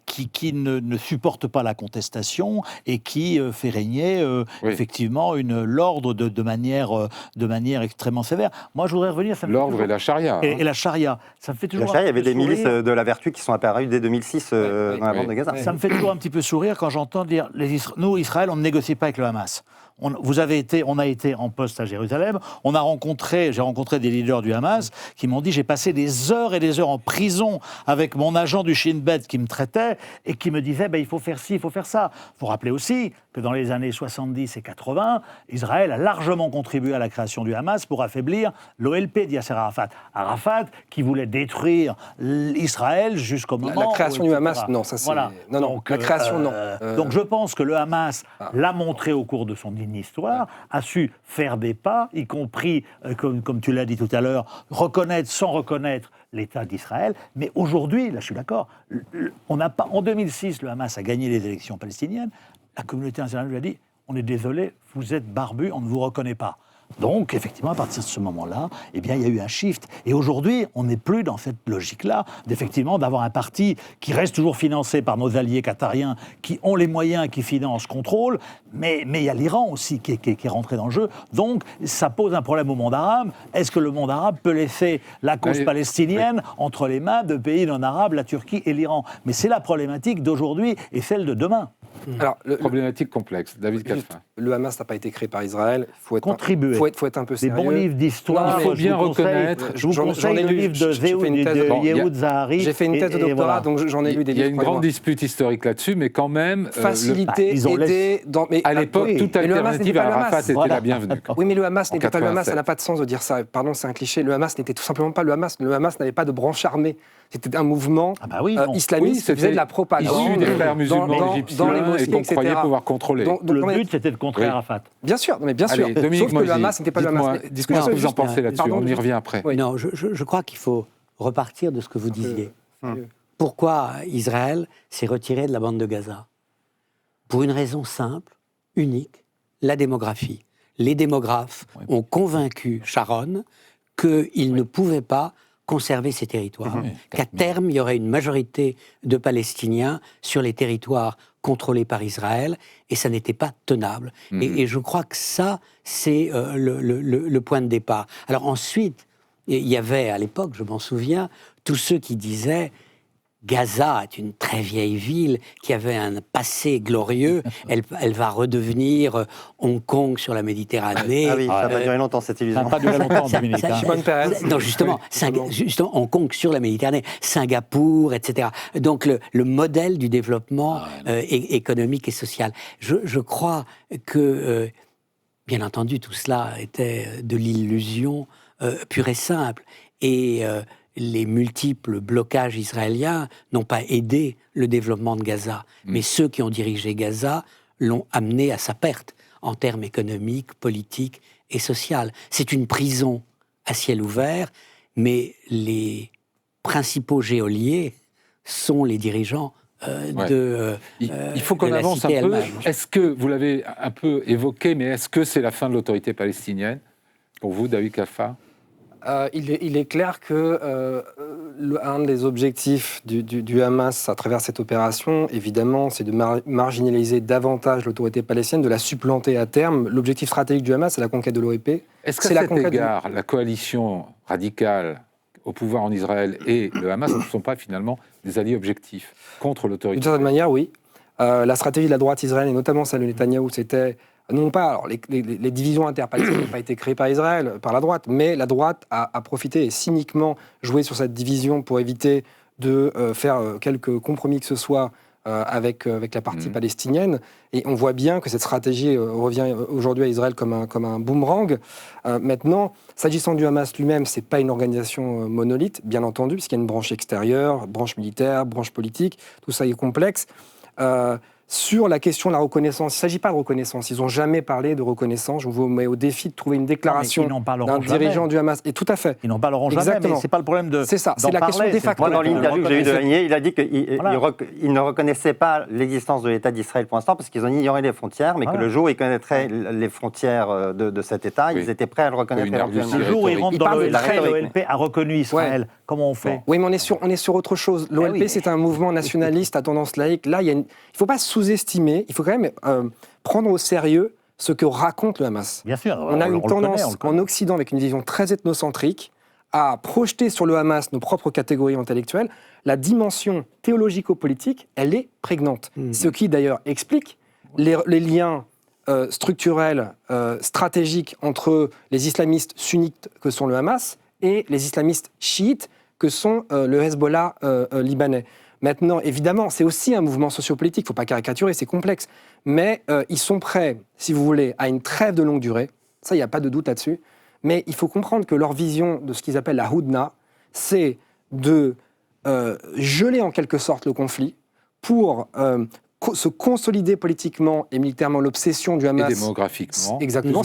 qui ne supporte pas la contestation et qui fait régner effectivement l'ordre de manière extrêmement sévère. Moi, je voudrais revenir... L'ordre et la charia. Et la charia. Ça me fait toujours la charia, il y avait des milices de la vertu qui sont apparues dès 2006 dans la bande de Gaza. Ça me fait toujours un petit peu sourire quand j'entends dire nous, Israël, on ne négocie pas avec le Hamas. On a été en poste à Jérusalem, j'ai rencontré des leaders du Hamas qui m'ont dit j'ai passé des heures et des heures en prison avec mon agent du Shin Bet qui me traitait et qui me disait il faut faire ci, il faut faire ça. Il faut rappeler aussi que dans les années 70 et 80, Israël a largement contribué à la création du Hamas pour affaiblir l'OLP d'Yasser Arafat. Arafat qui voulait détruire Israël jusqu'au moment... La création du Hamas, non, ça c'est... Voilà. Non, donc, la création, non. Donc je pense que le Hamas l'a montré au cours de son histoire, a su faire des pas, y compris, comme tu l'as dit tout à l'heure, reconnaître sans reconnaître l'État d'Israël. Mais aujourd'hui, là je suis d'accord, en 2006, le Hamas a gagné les élections palestiniennes, la communauté internationale lui a dit, on est désolé, vous êtes barbu, on ne vous reconnaît pas. Donc, effectivement, à partir de ce moment-là, eh bien, il y a eu un shift. Et aujourd'hui, on n'est plus dans cette logique-là, d'effectivement, d'avoir un parti qui reste toujours financé par nos alliés qatariens, qui ont les moyens, qui financent, contrôlent, mais il y a l'Iran aussi qui est rentré dans le jeu. Donc, ça pose un problème au monde arabe. Est-ce que le monde arabe peut laisser la cause palestinienne entre les mains de pays non arabes, la Turquie et l'Iran? Mais c'est la problématique d'aujourd'hui et celle de demain. Alors, problématique complexe. David Khalfa. Le Hamas n'a pas été créé par Israël. Il faut être un peu Des sérieux. bons livres d'histoire. Il faut bien reconnaître. Je vous conseille le livre de Yehoud Zahari. J'ai fait une thèse de doctorat, donc j'en ai lu des livres. Il y a une grande dispute historique là-dessus, mais quand même... Faciliter, aider... À l'époque, toute alternative à Arafat était la bienvenue. Oui, mais le Hamas n'était pas le Hamas, ça n'a pas de sens de dire ça. Pardon, c'est un cliché. Le Hamas n'était tout simplement pas le Hamas. Le Hamas n'avait pas de branche armée. C'était un mouvement islamiste qui faisait de la propagande. Issu des frères musulmans égyptiens et qu'on croyait pouvoir contrôler. Le but, c'était de contrer Arafat. Bien sûr, mais bien sûr. Sauf que le Hamas n'était pas le Hamas. Dites-moi ce que vous en pensez là-dessus, on y revient après. Non, je crois qu'il faut repartir de ce que vous disiez. Pourquoi Israël s'est retiré de la bande de Gaza? Pour une raison simple, unique, la démographie. Les démographes ont convaincu Sharon qu'il ne pouvait pas conserver ces territoires, qu'à terme, il y aurait une majorité de Palestiniens sur les territoires contrôlés par Israël, et ça n'était pas tenable. Et je crois que ça, c'est le point de départ. Alors ensuite, il y avait, à l'époque, je m'en souviens, tous ceux qui disaient Gaza est une très vieille ville qui avait un passé glorieux. Elle va redevenir Hong Kong sur la Méditerranée. Ah oui, ça va durer longtemps cette illusion. Ça n'a pas duré longtemps, Dominique. Non, justement, Hong Kong sur la Méditerranée, Singapour, etc. Donc le modèle du développement économique et social. Je crois que, bien entendu, tout cela était de l'illusion pure et simple. Et les multiples blocages israéliens n'ont pas aidé le développement de Gaza. Mais ceux qui ont dirigé Gaza l'ont amené à sa perte en termes économiques, politiques et sociaux. C'est une prison à ciel ouvert, mais les principaux geôliers sont les dirigeants il faut qu'on avance un peu. Est-ce que, vous l'avez un peu évoqué, mais est-ce que c'est la fin de l'autorité palestinienne pour vous, David Khalfa? Il est clair que un des objectifs du Hamas à travers cette opération, évidemment, c'est de marginaliser davantage l'autorité palestinienne, de la supplanter à terme. L'objectif stratégique du Hamas, c'est la conquête de l'OEP. Est-ce qu'à cet égard, la coalition radicale au pouvoir en Israël et le Hamas ne sont pas finalement des alliés objectifs contre l'autorité? D'une certaine manière, oui. La stratégie de la droite israélienne, et notamment celle de Netanyahou, c'était... Non pas, alors les divisions interpalestiniennes n'ont pas été créées par Israël, par la droite, mais la droite a profité et cyniquement joué sur cette division pour éviter de faire quelques compromis que ce soit avec la partie palestinienne. Et on voit bien que cette stratégie revient aujourd'hui à Israël comme un boomerang. Maintenant, s'agissant du Hamas lui-même, ce n'est pas une organisation monolithe, bien entendu, puisqu'il y a une branche extérieure, branche militaire, branche politique, tout ça est complexe. Sur la question de la reconnaissance, il ne s'agit pas de reconnaissance. Ils n'ont jamais parlé de reconnaissance. Je vous mets au défi de trouver une déclaration d'un dirigeant du Hamas. Et tout à fait. Ils n'en parleront jamais, mais ce n'est pas le problème de. C'est ça, c'est la question des facteurs. Dans l'interview que j'ai eue de Régnier, il a dit qu'il ne reconnaissait pas l'existence de l'État d'Israël pour l'instant parce qu'ils ont ignoré les frontières, mais que le jour où ils connaîtraient les frontières de cet État, ils étaient prêts à le reconnaître éventuellement. Le jour où ils rentrent dans l'OLP a reconnu Israël. Comment on fait? Oui, mais on est sur autre chose. L'OLP, c'est un mouvement nationaliste à tendance laïque. Là, il ne faut pas sous-estimer, il faut quand même prendre au sérieux ce que raconte le Hamas. Bien sûr. On a une tendance en Occident, avec une vision très ethnocentrique, à projeter sur le Hamas nos propres catégories intellectuelles. La dimension théologico-politique, elle est prégnante. Ce qui, d'ailleurs, explique les liens structurels, stratégiques entre les islamistes sunnites que sont le Hamas et les islamistes chiites que sont le Hezbollah libanais. Maintenant, évidemment, c'est aussi un mouvement sociopolitique, il ne faut pas caricaturer, c'est complexe. Mais ils sont prêts, si vous voulez, à une trêve de longue durée. Ça, il n'y a pas de doute là-dessus. Mais il faut comprendre que leur vision de ce qu'ils appellent la Houdna, c'est de geler en quelque sorte le conflit pour se consolider politiquement et militairement l'obsession du Hamas. Et démographiquement. Exactement.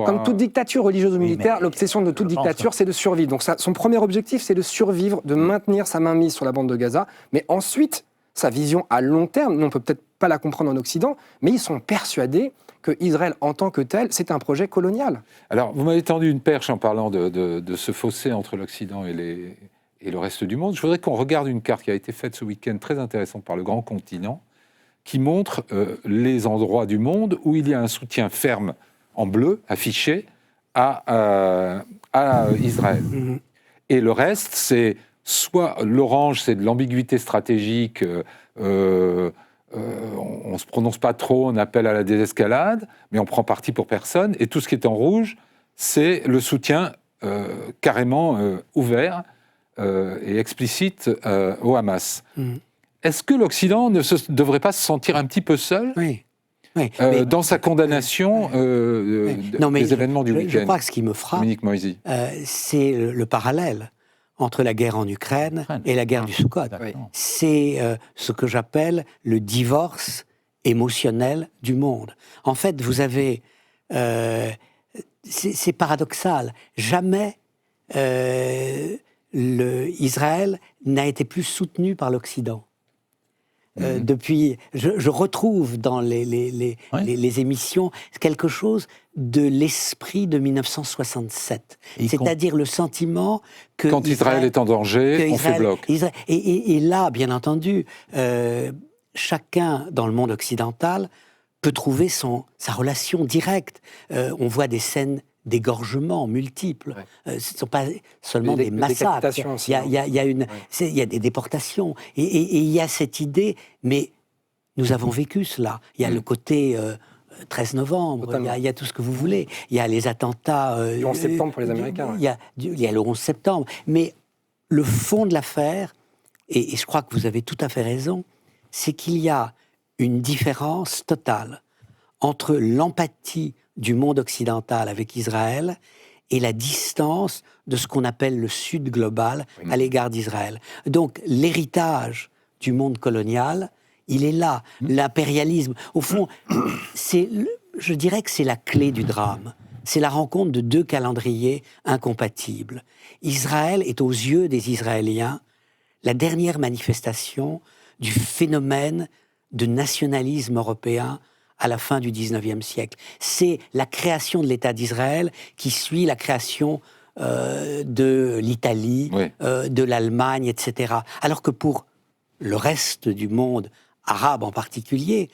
Comme toute dictature religieuse ou militaire, l'obsession de toute dictature, c'est de survivre. Donc son premier objectif, c'est de survivre, de maintenir sa mainmise sur la bande de Gaza. Mais ensuite, sa vision à long terme. Nous, on ne peut peut-être pas la comprendre en Occident, mais ils sont persuadés que Israël, en tant que tel, c'est un projet colonial. Alors, vous m'avez tendu une perche en parlant de ce fossé entre l'Occident et le reste du monde. Je voudrais qu'on regarde une carte qui a été faite ce week-end, très intéressante, par le Grand Continent, qui montre les endroits du monde où il y a un soutien ferme en bleu, affiché, à Israël. Mm-hmm. Et le reste, c'est soit l'orange, c'est de l'ambiguïté stratégique, on ne se prononce pas trop, on appelle à la désescalade, mais on prend parti pour personne. Et tout ce qui est en rouge, c'est le soutien carrément ouvert et explicite au Hamas. Mm. Est-ce que l'Occident ne devrait pas se sentir un petit peu seul dans sa condamnation des événements du week-end? Je crois que ce qui me frappe, c'est le parallèle entre la guerre en Ukraine et la guerre du Soukhot. C'est ce que j'appelle le divorce émotionnel du monde. En fait, vous avez... c'est paradoxal. Jamais Israël n'a été plus soutenu par l'Occident. Depuis, je retrouve dans les émissions quelque chose de l'esprit de 1967. C'est-à-dire le sentiment que... Quand Israël est en danger, on fait bloc. Et là, bien entendu, chacun dans le monde occidental peut trouver sa relation directe. On voit des scènes d'égorgements multiples. Ce ne sont pas seulement des massacres. Il y a des déportations. Et il y a cette idée, mais nous avons vécu cela. Il y a le côté 13 novembre, il y a tout ce que vous voulez. Il y a les attentats... le 11 septembre pour les Américains. Il y a le 11 septembre. Mais le fond de l'affaire, et je crois que vous avez tout à fait raison, c'est qu'il y a une différence totale entre l'empathie du monde occidental avec Israël et la distance de ce qu'on appelle le Sud global à l'égard d'Israël. Donc l'héritage du monde colonial, il est là. L'impérialisme, au fond, je dirais que c'est la clé du drame. C'est la rencontre de deux calendriers incompatibles. Israël est aux yeux des Israéliens la dernière manifestation du phénomène de nationalisme européen à la fin du XIXe siècle. C'est la création de l'État d'Israël qui suit la création de l'Italie, de l'Allemagne, etc. Alors que pour le reste du monde, arabe en particulier,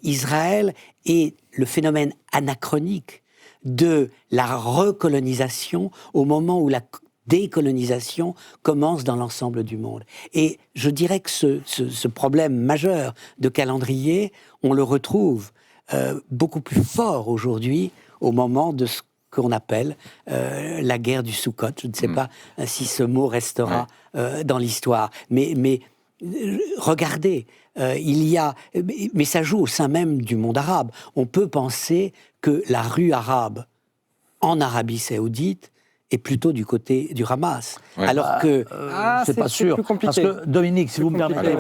Israël est le phénomène anachronique de la recolonisation au moment où la décolonisation commence dans l'ensemble du monde. Et je dirais que ce problème majeur de calendrier, on le retrouve beaucoup plus fort aujourd'hui au moment de ce qu'on appelle la guerre du Soukhot. Je ne sais pas si ce mot restera dans l'histoire. Mais regardez, il y a... Mais ça joue au sein même du monde arabe. On peut penser que la rue arabe en Arabie Saoudite est plutôt du côté du Hamas. Alors que... c'est pas sûr. Parce que, Dominique, si vous me permettez...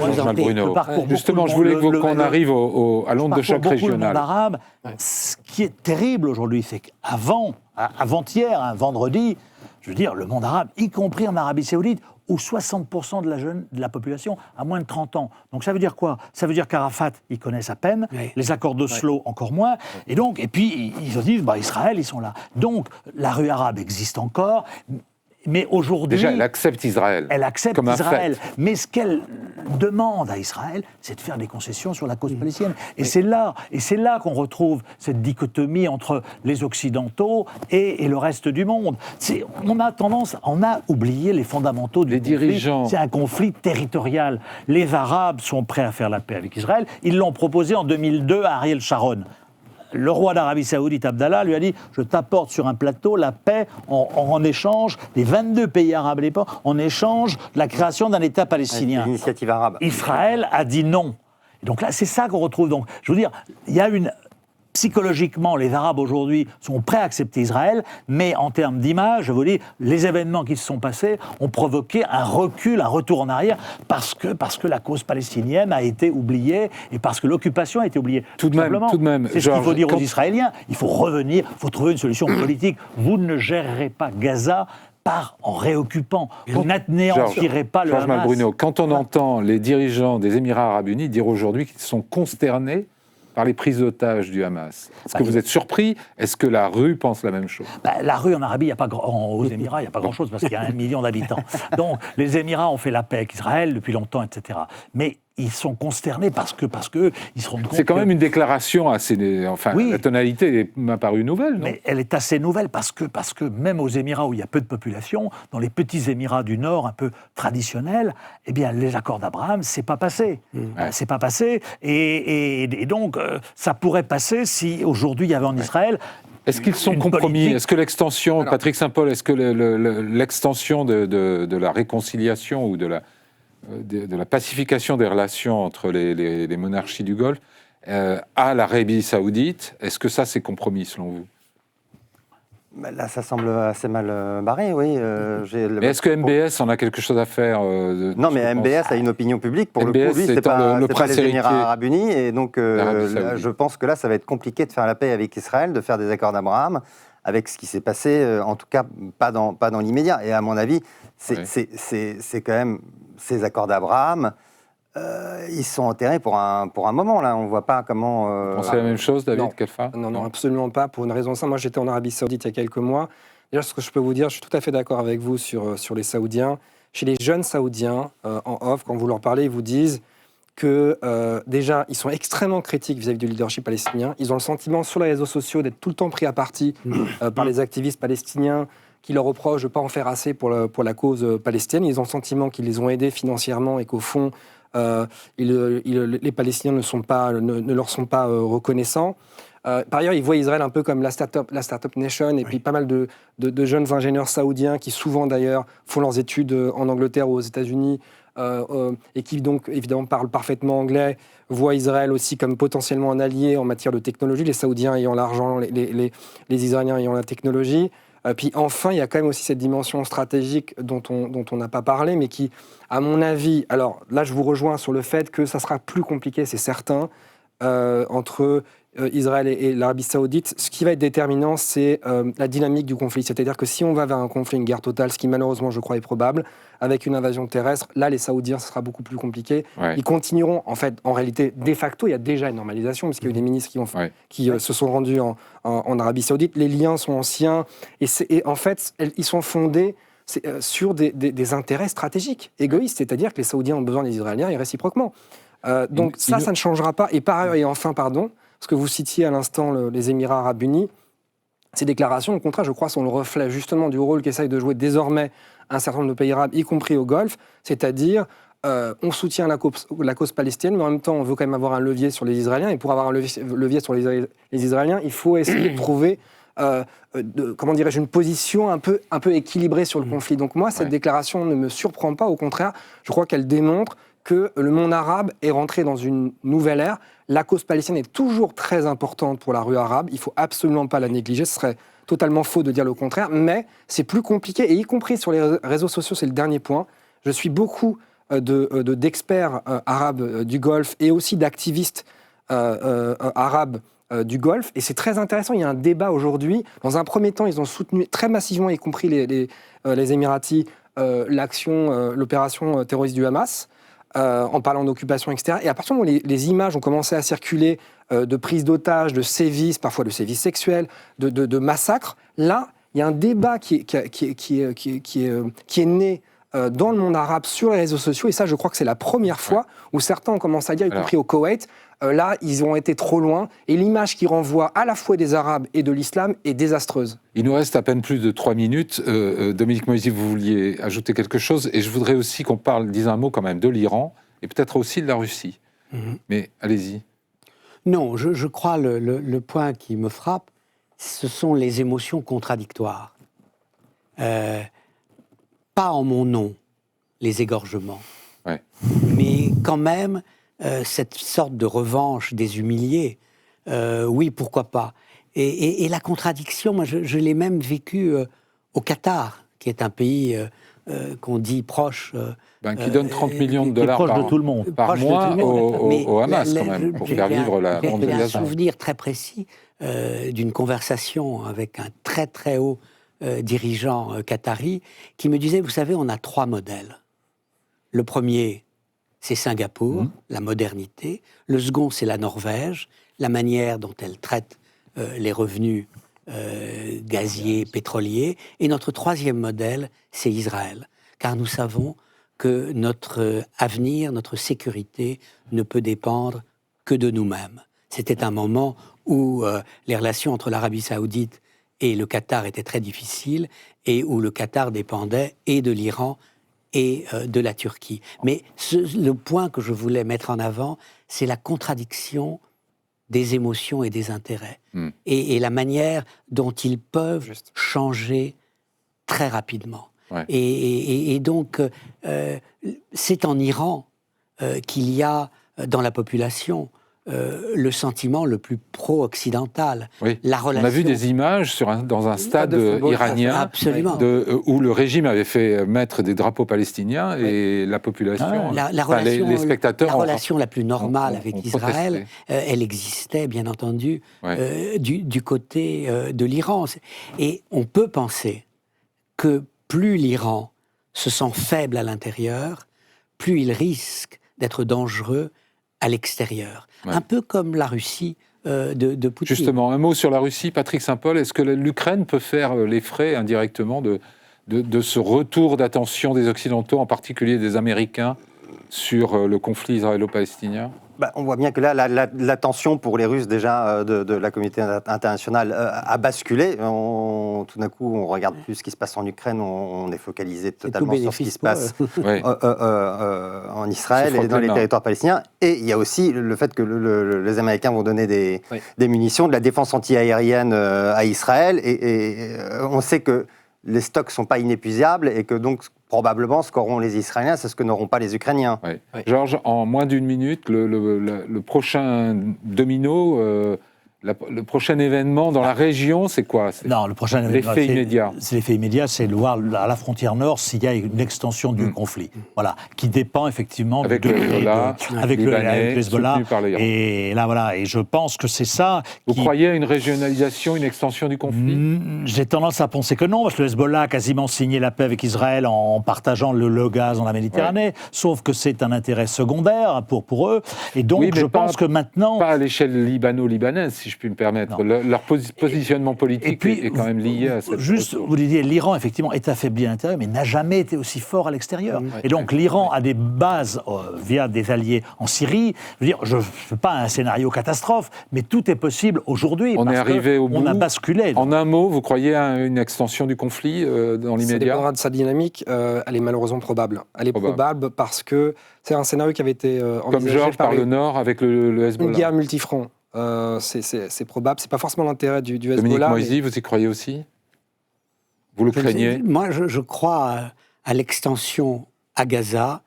Justement, je voulais qu'on arrive à l'onde de choc régional. Arabe, ce qui est terrible aujourd'hui, c'est qu'avant-hier, un vendredi, je veux dire, le monde arabe, y compris en Arabie Saoudite, où 60% de la population a moins de 30 ans. Donc ça veut dire quoi? Ça veut dire qu'Arafat, ils connaissent à peine, les accords d'Oslo encore moins, et puis ils se disent, Israël, ils sont là. Donc la rue arabe existe encore, mais aujourd'hui... Déjà, elle accepte Israël. Elle accepte comme Israël. Mais ce qu'elle demande à Israël, c'est de faire des concessions sur la cause palestinienne. Et c'est là qu'on retrouve cette dichotomie entre les Occidentaux et le reste du monde. On a oublié les fondamentaux du conflit. Dirigeants. C'est un conflit territorial. Les Arabes sont prêts à faire la paix avec Israël. Ils l'ont proposé en 2002 à Ariel Sharon. Le roi d'Arabie Saoudite, Abdallah, lui a dit « Je t'apporte sur un plateau la paix en échange des 22 pays arabes à l'époque, en échange de la création d'un État palestinien. » L'initiative arabe. Israël a dit non. Et donc là, c'est ça qu'on retrouve. Donc, je veux dire, il y a psychologiquement, les Arabes aujourd'hui sont prêts à accepter Israël, mais en termes d'image, je vous dis, les événements qui se sont passés ont provoqué un recul, un retour en arrière, parce que la cause palestinienne a été oubliée et parce que l'occupation a été oubliée. Tout de même, c'est ce qu'il faut dire aux Israéliens. Il faut revenir, il faut trouver une solution politique. Vous ne gérerez pas Gaza part en réoccupant. Vous n'anéantirez pas le Georges Hamas. Malbruno, quand on entend les dirigeants des Émirats arabes unis dire aujourd'hui qu'ils sont consternés par les prises d'otages du Hamas. Est-ce que vous êtes surpris? Est-ce que la rue pense la même chose? La rue en Arabie, aux Émirats, il n'y a pas grand-chose parce qu'il y a 1 million d'habitants. Donc les Émirats ont fait la paix avec Israël depuis longtemps, etc. Mais ils sont consternés parce que ils se rendent compte. C'est quand même une déclaration assez. Enfin, oui, la tonalité m'a paru nouvelle, non? Mais elle est assez nouvelle parce que même aux Émirats où il y a peu de population, dans les petits Émirats du Nord, un peu traditionnels, eh bien, les accords d'Abraham, c'est pas passé. C'est pas passé. Et donc, ça pourrait passer si aujourd'hui il y avait en Israël. Est-ce qu'ils sont compromis? Est-ce que l'extension, Patrick Saint-Paul, est-ce que l'extension de la réconciliation ou de la pacification des relations entre les monarchies du Golfe à l'Arabie saoudite, est-ce que ça c'est compromis selon vous? Là, ça semble assez mal barré, oui. Mais est-ce que MBS en a quelque chose à faire Non, mais MBS a une opinion publique. Pour MBS, le coup, lui, c'est pas les Émirats arabes unis. Et donc, là, je pense que là, ça va être compliqué de faire la paix avec Israël, de faire des accords d'Abraham, avec ce qui s'est passé, en tout cas, pas dans l'immédiat. Et à mon avis, c'est quand même ces accords d'Abraham. Ils sont enterrés pour un moment, là. On ne voit pas comment... Vous pensez la même chose, David Keffa? Non, absolument pas. Pour une raison simple, moi, j'étais en Arabie Saoudite il y a quelques mois. Déjà, ce que je peux vous dire, je suis tout à fait d'accord avec vous sur les Saoudiens. Chez les jeunes Saoudiens, en off, quand vous leur parlez, ils vous disent que, déjà, ils sont extrêmement critiques vis-à-vis du leadership palestinien. Ils ont le sentiment, sur les réseaux sociaux, d'être tout le temps pris à partie par les activistes palestiniens qui leur reprochent de ne pas en faire assez pour la cause palestinienne. Ils ont le sentiment qu'ils les ont aidés financièrement et qu'au fond, les Palestiniens ne leur sont pas reconnaissants. Par ailleurs, ils voient Israël un peu comme la start-up nation, et puis pas mal de jeunes ingénieurs saoudiens qui souvent d'ailleurs font leurs études en Angleterre ou aux États-Unis et qui donc évidemment parlent parfaitement anglais, voient Israël aussi comme potentiellement un allié en matière de technologie, les Saoudiens ayant l'argent, les Israéliens ayant la technologie. Puis enfin, il y a quand même aussi cette dimension stratégique dont on n'a pas parlé, mais qui, à mon avis, alors là je vous rejoins sur le fait que ça sera plus compliqué, c'est certain, entre Israël et l'Arabie Saoudite. Ce qui va être déterminant, c'est la dynamique du conflit. C'est-à-dire que si on va vers un conflit, une guerre totale, ce qui malheureusement je crois est probable, avec une invasion terrestre, là les Saoudiens, ce sera beaucoup plus compliqué. Ouais. Ils continueront, en fait, en réalité, de facto, il y a déjà une normalisation, parce qu'il y a eu des ministres qui se sont rendus en Arabie Saoudite. Les liens sont anciens, et en fait, ils sont fondés sur des intérêts stratégiques, égoïstes, c'est-à-dire que les Saoudiens ont besoin des Israéliens et réciproquement. Donc ça ne changera pas. Et par ailleurs, et enfin, pardon, parce que vous citiez à l'instant les Émirats arabes unis, ces déclarations, au contraire, je crois, sont le reflet justement du rôle qu'essayent de jouer désormais un certain nombre de pays arabes, y compris au Golfe, c'est-à-dire on soutient la cause palestinienne, mais en même temps, on veut quand même avoir un levier sur les Israéliens, et pour avoir un levier sur les Israéliens, il faut essayer de trouver comment dirais-je, une position un peu équilibrée sur le conflit. Donc moi, cette déclaration ne me surprend pas, au contraire, je crois qu'elle démontre que le monde arabe est rentré dans une nouvelle ère. La cause palestinienne est toujours très importante pour la rue arabe, il ne faut absolument pas la négliger, ce serait totalement faux de dire le contraire, mais c'est plus compliqué, et y compris sur les réseaux sociaux, c'est le dernier point. Je suis beaucoup d'experts arabes du Golfe et aussi d'activistes arabes du Golfe, et c'est très intéressant. Il y a un débat aujourd'hui. Dans un premier temps, ils ont soutenu très massivement, y compris les Émiratis, l'opération terroriste du Hamas, en parlant d'occupation, etc. Et à partir du moment où les images ont commencé à circuler de prise d'otages, de sévices, parfois de sévices sexuels, de massacres, là, il y a un débat qui est né dans le monde arabe sur les réseaux sociaux, et ça, je crois que c'est la première fois où certains ont commencé à dire, y compris au Koweït, là, ils ont été trop loin, et l'image qui renvoie à la fois des Arabes et de l'islam est désastreuse. Il nous reste à peine plus de 3 minutes. Dominique Moïsi, vous vouliez ajouter quelque chose, et je voudrais aussi qu'on dise un mot quand même de l'Iran, et peut-être aussi de la Russie. Mais allez-y. Non, je crois le point qui me frappe, ce sont les émotions contradictoires. Pas en mon nom, les égorgements, mais quand même cette sorte de revanche des humiliés, oui, pourquoi pas. Et la contradiction, moi je l'ai même vécu au Qatar, qui est un pays qu'on dit proche... qui donne 30 millions de dollars par mois au Hamas, quand même, pour faire vivre la mondialisation. J'ai un souvenir très précis d'une conversation avec un très très haut dirigeants qataris qui me disaient, vous savez, on a 3 modèles. Le premier, c'est Singapour, la modernité. Le second, c'est la Norvège, la manière dont elle traite les revenus gaziers, pétroliers. Et notre 3e modèle, c'est Israël. Car nous savons que notre avenir, notre sécurité ne peut dépendre que de nous-mêmes. C'était un moment où les relations entre l'Arabie saoudite et le Qatar étaient très difficiles et où le Qatar dépendait et de l'Iran et de la Turquie. Mais le point que je voulais mettre en avant, c'est la contradiction des émotions et des intérêts. Et la manière dont ils peuvent changer très rapidement. Ouais. Et donc, c'est en Iran qu'il y a dans la population le sentiment le plus pro-occidental. Oui. La relation... On a vu des images dans un stade iranien Absolument. Où le régime avait fait mettre des drapeaux palestiniens et la population, les spectateurs... La relation la plus normale avec ont Israël, elle existait, bien entendu, du côté de l'Iran. Et on peut penser que plus l'Iran se sent faible à l'intérieur, plus il risque d'être dangereux à l'extérieur. Ouais. Un peu comme la Russie de Poutine. Justement, un mot sur la Russie, Patrick Saint-Paul. Est-ce que l'Ukraine peut faire les frais indirectement de ce retour d'attention des Occidentaux, en particulier des Américains, sur le conflit israélo-palestinien ? On voit bien que là, l'attention pour les Russes, déjà, de la communauté internationale a basculé. Tout d'un coup, on ne regarde plus ce qui se passe en Ukraine, on est focalisé totalement sur ce qui se passe en Israël et dans les territoires palestiniens. Et il y a aussi le fait que les Américains vont donner des munitions, de la défense anti-aérienne à Israël. Et on sait que les stocks ne sont pas inépuisables et que donc, probablement, ce qu'auront les Israéliens, c'est ce que n'auront pas les Ukrainiens. Oui. Oui. Georges, en moins d'1 minute, le prochain domino, le prochain événement dans la région, c'est quoi ? Non, le prochain événement, l'effet immédiat. C'est l'effet immédiat, c'est de voir à la frontière nord s'il y a une extension du conflit, voilà, qui dépend effectivement avec le Hezbollah, avec le Hezbollah, et là voilà, et je pense que c'est ça. Vous croyez à une régionalisation, une extension du conflit ? J'ai tendance à penser que non, parce que le Hezbollah a quasiment signé la paix avec Israël en partageant le gaz dans la Méditerranée, sauf que c'est un intérêt secondaire pour eux, et donc je pense que maintenant... Pas à l'échelle libano-libanaise, si je puis me permettre. Leur positionnement politique est quand même lié à cette... Juste, vous disiez, l'Iran, effectivement, est affaibli à l'intérieur, mais n'a jamais été aussi fort à l'extérieur. Et donc, l'Iran a des bases via des alliés en Syrie. Je veux dire, je ne fais pas un scénario catastrophe, mais tout est possible aujourd'hui. On est arrivé au bout. On a basculé. En un mot, vous croyez à une extension du conflit dans l'immédiat ? Ça dépendra de sa dynamique. Elle est malheureusement probable. Elle est probable parce que c'est un scénario qui avait été envisagé comme Georges par le Nord avec le Hezbollah. Une guerre multifront. C'est probable. C'est pas forcément l'intérêt du Hezbollah. Dominique Moisy, vous y croyez aussi ? Vous le craignez ? Moi, je crois à l'extension à Gaza,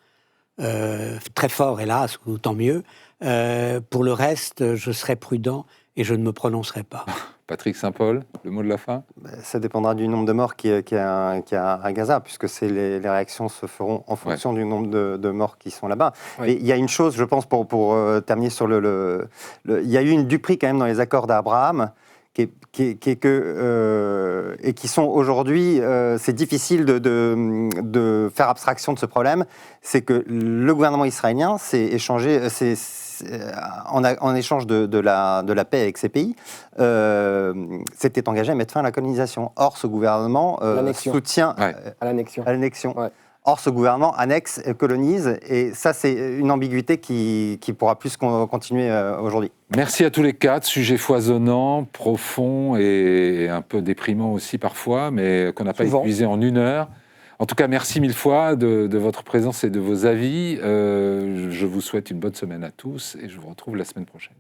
très fort, hélas, ou tant mieux. Pour le reste, je serai prudent et je ne me prononcerai pas. Patrick Saint-Paul, le mot de la fin ? Ça dépendra du nombre de morts qu'il y a à Gaza, puisque les réactions se feront en fonction du nombre de morts qui sont là-bas. Et il y a une chose, je pense, pour terminer sur il y a eu une duperie quand même dans les accords d'Abraham, et qui sont aujourd'hui, c'est difficile de faire abstraction de ce problème, c'est que le gouvernement israélien s'est échangé, en échange de la paix avec ces pays, s'était engagé à mettre fin à la colonisation. Or, ce gouvernement soutient à l'annexion. Ouais. Or, ce gouvernement annexe, colonise, et ça, c'est une ambiguïté qui pourra plus continuer aujourd'hui. Merci à tous les quatre. Sujet foisonnant, profond et un peu déprimant aussi parfois, mais qu'on n'a pas épuisé en 1 heure. En tout cas, merci 1000 fois de votre présence et de vos avis. Je vous souhaite une bonne semaine à tous et je vous retrouve la semaine prochaine.